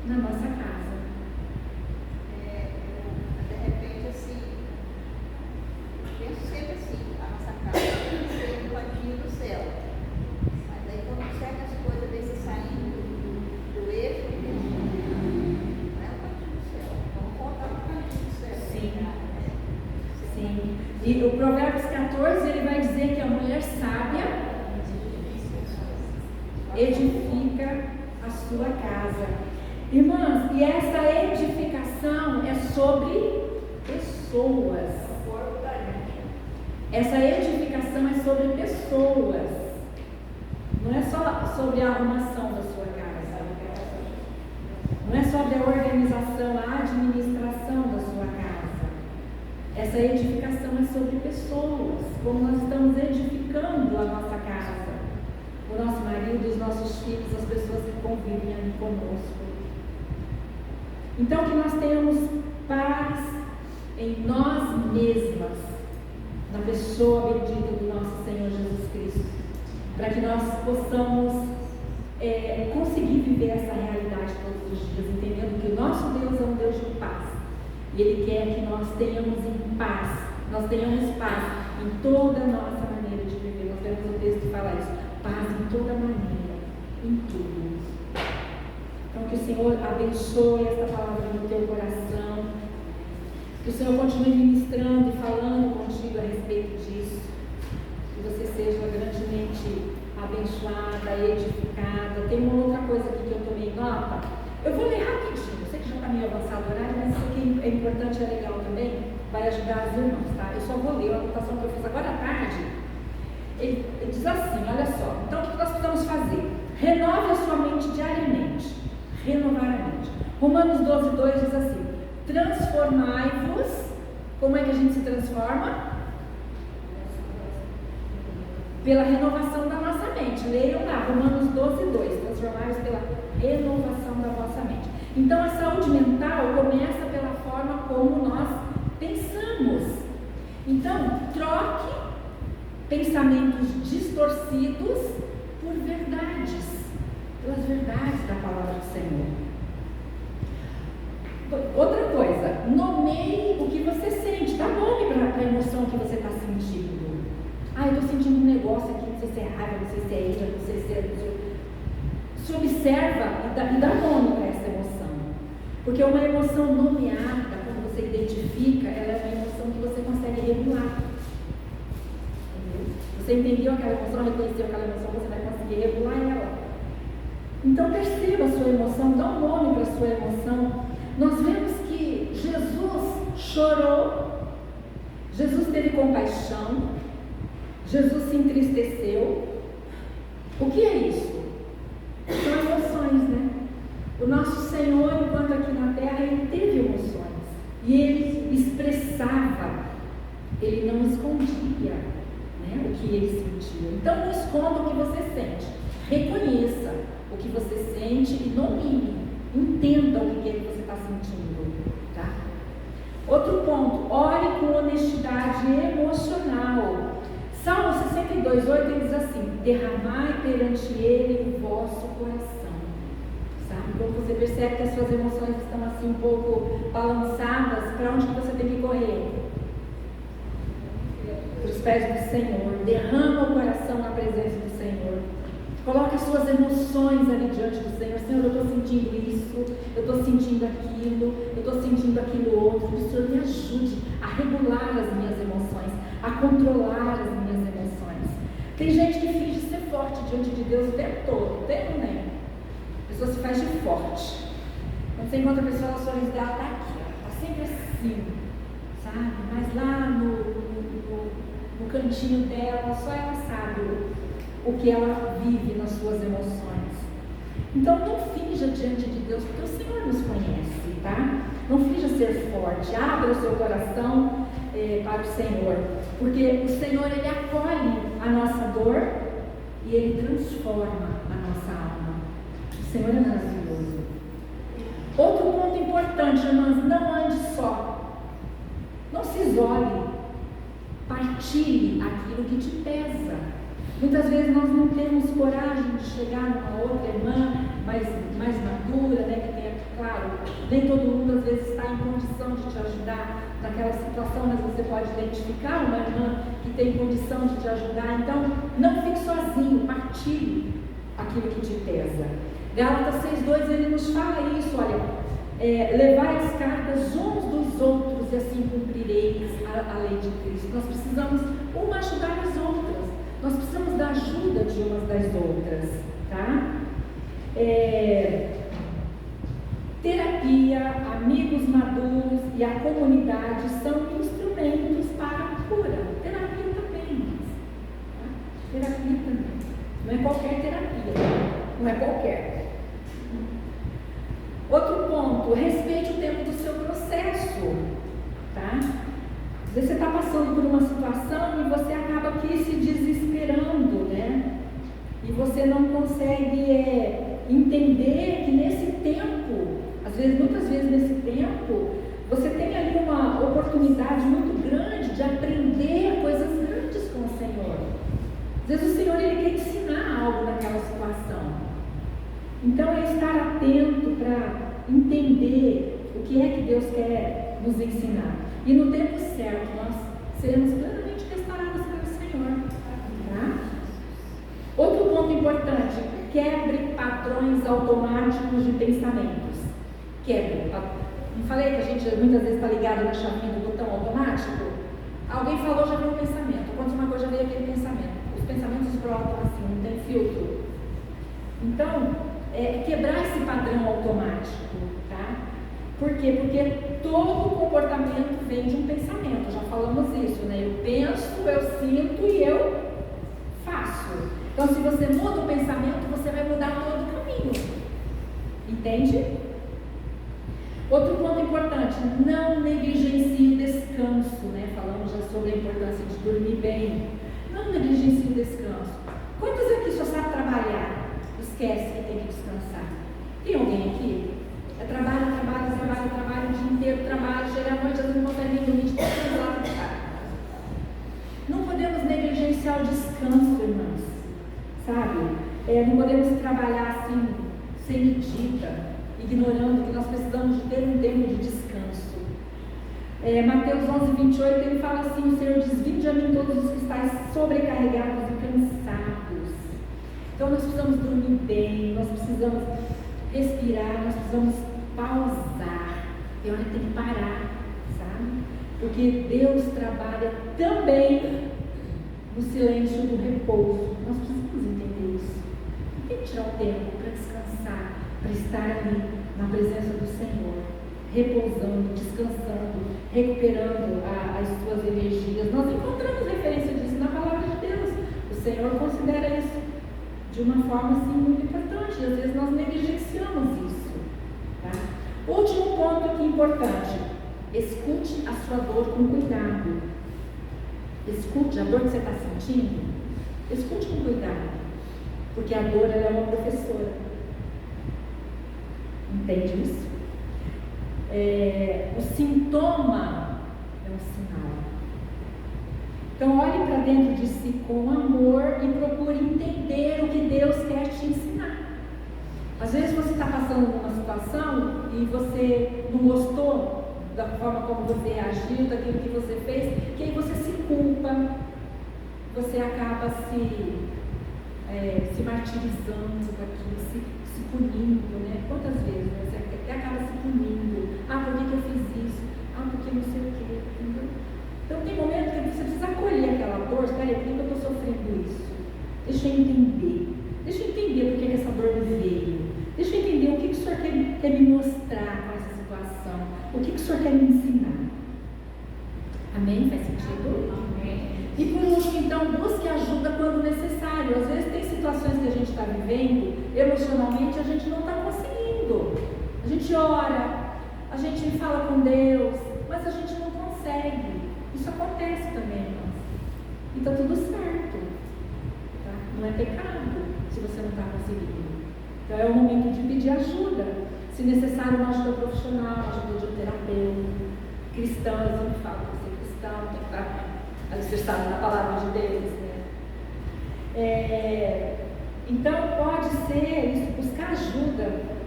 na nossa casa. De repente, assim, eu penso sempre assim, a nossa casa tem que ser um cantinho do céu. Mas aí quando certas coisas vêm se saindo do eixo, não é um cantinho do céu. Vamos voltar para o cantinho do céu. Sim. Sim. E o Provérbios 14, ele vai dizer que a mulher sábia edifica a sua casa. Irmãs, e essa edificação é sobre pessoas. Essa edificação é sobre pessoas. Não é só sobre a arrumação da sua casa. Não é sobre a organização, a administração da sua casa. Essa edificação é sobre pessoas. Como nós estamos edificando a nossa casa. O nosso marido, os nossos filhos, as pessoas que convivem ali conosco. Então, que nós tenhamos paz em nós mesmas, na pessoa bendita do nosso Senhor Jesus Cristo, para que nós possamos conseguir viver essa realidade todos os dias, entendendo que o nosso Deus é um Deus de paz, e Ele quer que nós tenhamos em paz, nós tenhamos paz em toda a nossa maneira de viver. Nós temos o texto que fala isso, paz em toda maneira, em tudo. Então, que o Senhor abençoe esta palavra no teu coração. Que o Senhor continue ministrando e falando contigo a respeito disso. Que você seja grandemente abençoada, edificada. Tem uma outra coisa aqui que eu tomei nota. Eu vou ler rapidinho. Eu sei que já está meio avançado o horário, mas isso aqui é importante e é legal também. Vai ajudar as irmãs, tá? Eu só vou ler a anotação que eu fiz agora à tarde. Ele diz assim, olha só. Então, o que nós precisamos fazer? Renove a sua mente diariamente. Renovar a mente. Romanos 12:2 diz assim: transformai-vos. Como é que a gente se transforma? Pela renovação da nossa mente. Leiam lá, Romanos 12:2. Transformai-vos pela renovação da vossa mente. Então a saúde mental começa pela forma como nós pensamos. Então, troque pensamentos distorcidos por verdades. Pelas verdades da palavra do Senhor. Outra coisa, nomeie o que você sente, dá nome para a emoção que você está sentindo. Eu estou sentindo um negócio aqui, não sei se é raiva, não sei se é ira, não sei se é... Se observa e dá nome para essa emoção. Porque uma emoção nomeada, quando você identifica, ela é uma emoção que você consegue regular. Entendeu? Você entendeu aquela emoção, reconheceu aquela emoção, você vai conseguir regular Então perceba a sua emoção, dá um nome para a sua emoção. Nós vemos que Jesus chorou, Jesus teve compaixão, Jesus se entristeceu. O que é isso? São emoções, né? O nosso Senhor, enquanto aqui na terra, Ele teve emoções. E Ele expressava, Ele não escondia, né, o que Ele sentia. Então não esconda o que você sente. Reconheça o que você sente e domine. Entenda o que você está sentindo. Tá? Outro ponto, ore com honestidade emocional. Salmo 62:8 ele diz assim: derramai perante Ele o vosso coração. Sabe? Quando você percebe que as suas emoções estão assim um pouco balançadas, para onde você tem que correr? Para os pés do Senhor. Derrama o coração na presença do Senhor. Coloque as suas emoções ali diante do Senhor. Senhor, eu estou sentindo isso, eu estou sentindo aquilo, eu estou sentindo aquilo outro. Que o Senhor me ajude a regular as minhas emoções, a controlar as minhas emoções. Tem gente que finge ser forte diante de Deus o tempo todo, tem ou não? A pessoa se faz de forte. Quando você encontra a pessoa, o sorriso dela está aqui, está sempre assim, sabe? Mas lá no cantinho dela, só ela sabe o que ela vive nas suas emoções. Então não finja diante de Deus, porque o Senhor nos conhece, tá? Não finja ser forte, abra o seu coração para o Senhor, porque o Senhor, Ele acolhe a nossa dor e Ele transforma a nossa alma. O Senhor é maravilhoso. Outro ponto importante, irmãs, não ande só, não se isole, partilhe aquilo que te pesa. Muitas vezes nós não temos coragem de chegar numa outra irmã mais madura, né, que tenha, claro, nem todo mundo às vezes está em condição de te ajudar naquela situação, mas você pode identificar uma irmã que tem condição de te ajudar. Então, não fique sozinho, partilhe aquilo que te pesa. Gálatas 6:2, ele nos fala isso, olha, levai as cargas uns dos outros e assim cumprireis a lei de Cristo. Nós precisamos uma ajudar as outras. Nós precisamos da ajuda de umas das outras, tá? Terapia, amigos maduros e a comunidade são instrumentos para a cura. Terapia também, tá? Terapia também. Não é qualquer terapia, não é qualquer. Outro ponto, respeite o tempo do seu processo, tá? Às vezes você está passando por uma situação e você acaba aqui se desesperando, né? E você não consegue entender que nesse tempo, muitas vezes nesse tempo, você tem ali uma oportunidade muito grande de aprender coisas grandes com o Senhor. Às vezes o Senhor, Ele quer ensinar algo naquela situação. Então é estar atento para entender o que é que Deus quer nos ensinar. E no tempo certo, nós seremos plenamente restaurados pelo Senhor. Tá? Outro ponto importante, quebre padrões automáticos de pensamentos. Quebre. Não falei que a gente muitas vezes está ligado na chavinha do botão automático? Alguém falou, já veio o pensamento. Aconteceu uma coisa, já veio aquele pensamento. Os pensamentos brotam assim, não tem filtro. Então, quebrar esse padrão automático, tá? Por quê? Porque todo comportamento vem de um pensamento, já falamos isso, né? Eu penso, eu sinto e eu faço. Então, se você muda o pensamento, você vai mudar todo o caminho. Entende? Outro ponto importante, não negligencie o descanso, né? Falamos já sobre a importância de dormir bem. Não negligencie o descanso. Quantos aqui só sabe trabalhar? Esquece que tem que descansar. Tem alguém aqui? Trabalha o dia inteiro, chega à noite, às vezes não consegue nem dormir, de tanto lado de casa. Não podemos negligenciar o descanso, irmãs, sabe? Não podemos trabalhar assim, sem medida, ignorando que nós precisamos de ter um tempo de descanso. Mateus 11:28, ele fala assim: o Senhor diz: vinde a mim todos os que estáis sobrecarregados e cansados. Então nós precisamos dormir bem, nós precisamos respirar, nós precisamos pausar. Tem hora que tem que parar, sabe? Porque Deus trabalha também no silêncio do repouso. Nós precisamos entender isso. Não tem tirar o tempo para descansar, para estar ali na presença do Senhor, repousando, descansando, recuperando as suas energias. Nós encontramos referência disso na palavra de Deus. O Senhor considera isso de uma forma assim muito importante. Às vezes nós negligenciamos isso. Tá? Último ponto aqui importante: escute a sua dor com cuidado. Escute a dor que você está sentindo. Escute com cuidado, porque a dor ela é uma professora. Entende isso? O sintoma é um sinal. Então olhe para dentro de si com amor e procure entender o que Deus quer te ensinar. Às vezes você está passando por uma situação e você não gostou da forma como você agiu, daquilo que você fez, que aí você se culpa, você acaba se martirizando com aquilo, se punindo, né? Quantas vezes você até acaba se punindo? Ah, por que eu fiz isso? Ah, porque não sei o quê, entendeu? Então tem momento que você precisa acolher aquela dor. Espera aí, por que eu estou sofrendo isso? Deixa eu entender por que essa dor me veio. Deixa eu entender o que o Senhor quer me mostrar com essa situação. O que o Senhor quer me ensinar. Amém? Faz sentido? Amém. E por último, então, busque ajuda quando necessário. Às vezes tem situações que a gente está vivendo, emocionalmente a gente não está conseguindo. A gente ora, a gente fala com Deus, mas a gente não consegue. Isso acontece também, irmãos. E está tudo certo. Tá? Não é pecado se você não está conseguindo. Então é o momento de pedir ajuda. Se necessário, uma ajuda profissional, uma ajuda de um terapeuta. Cristãos, eu sempre falo que você é cristão, tem que estar alicerçado na palavra de Deus, né? Então pode ser isso, buscar ajuda,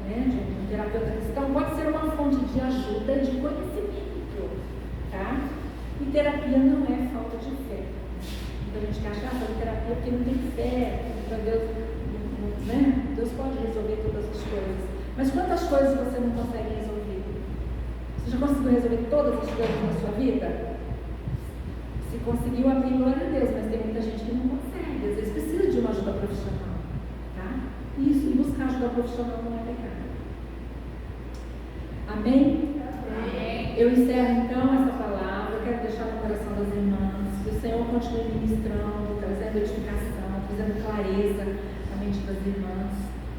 né, de um terapeuta cristão pode ser uma fonte de ajuda, de conhecimento, tá? E terapia não é falta de fé. Muita gente que acha que terapia porque não tem fé, para Deus, né? Deus pode resolver todas as coisas. Mas quantas coisas você não consegue resolver? Você já conseguiu resolver todas as coisas na sua vida? Se conseguiu, abrir, glória a Deus, mas tem muita gente que não consegue. Às vezes precisa de uma ajuda profissional, tá? Isso, e buscar ajuda profissional não é pecado. Amém? Amém. Eu encerro então essa palavra. Eu quero deixar no coração das irmãs que o Senhor continue ministrando, trazendo edificação, trazendo clareza à mente das irmãs,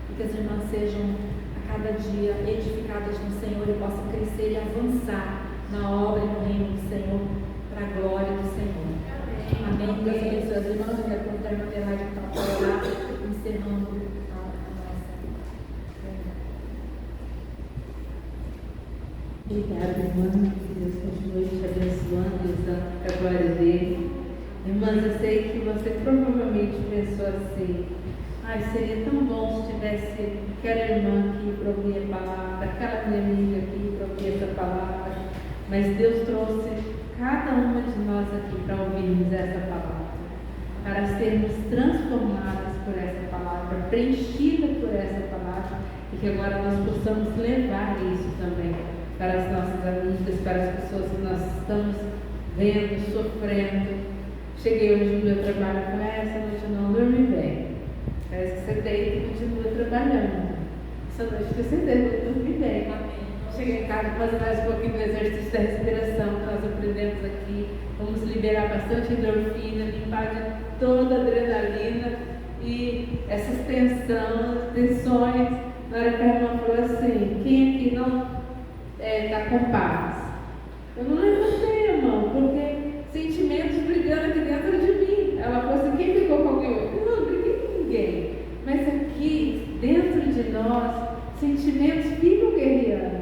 e que as irmãs sejam a cada dia edificadas no Senhor e possam crescer e avançar na obra e no reino do Senhor, para a glória do Senhor. Amém. Deus abençoe as irmãs. Eu quero convidar a irmã Adelaide que está para lá, encerrando a nossa. Obrigada, irmã. Que Deus continue te abençoando e usando para a glória dele. Irmãs, eu sei que você provavelmente pensou assim: seria tão bom se tivesse aquela irmã aqui para ouvir a palavra, aquela minha amiga aqui para ouvir essa palavra. Mas Deus trouxe cada uma de nós aqui para ouvirmos essa palavra, para sermos transformadas por essa palavra, preenchidas por essa palavra, e que agora nós possamos levar isso também para as nossas amigas, para as pessoas que nós estamos vendo, sofrendo. Cheguei hoje no meu trabalho com essa noite eu não dormi bem. Parece que você deita e continua trabalhando. Essa noite eu tenho certeza que eu dormi bem. Amém. Cheguei em casa, fazer mais um pouquinho do exercício da respiração que nós aprendemos aqui. Vamos liberar bastante endorfina, limpar de toda a adrenalina e essas tensões. Na hora que a irmã falou assim: quem aqui não está com paz? Eu não levantei a mão, porque sentimentos brigando aqui dentro de mim. Ela falou assim: quem ficou com alguém? Eu não briguei com ninguém. Mas aqui, dentro de nós, sentimentos ficam guerreando.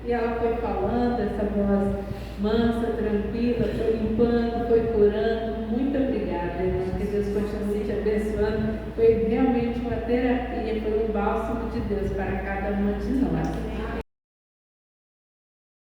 E ela foi falando, essa voz mansa, tranquila, foi limpando, foi curando. Muito obrigada, irmã. Que Deus continue te abençoando. Foi realmente uma terapia, foi um bálsamo de Deus para cada uma de nós.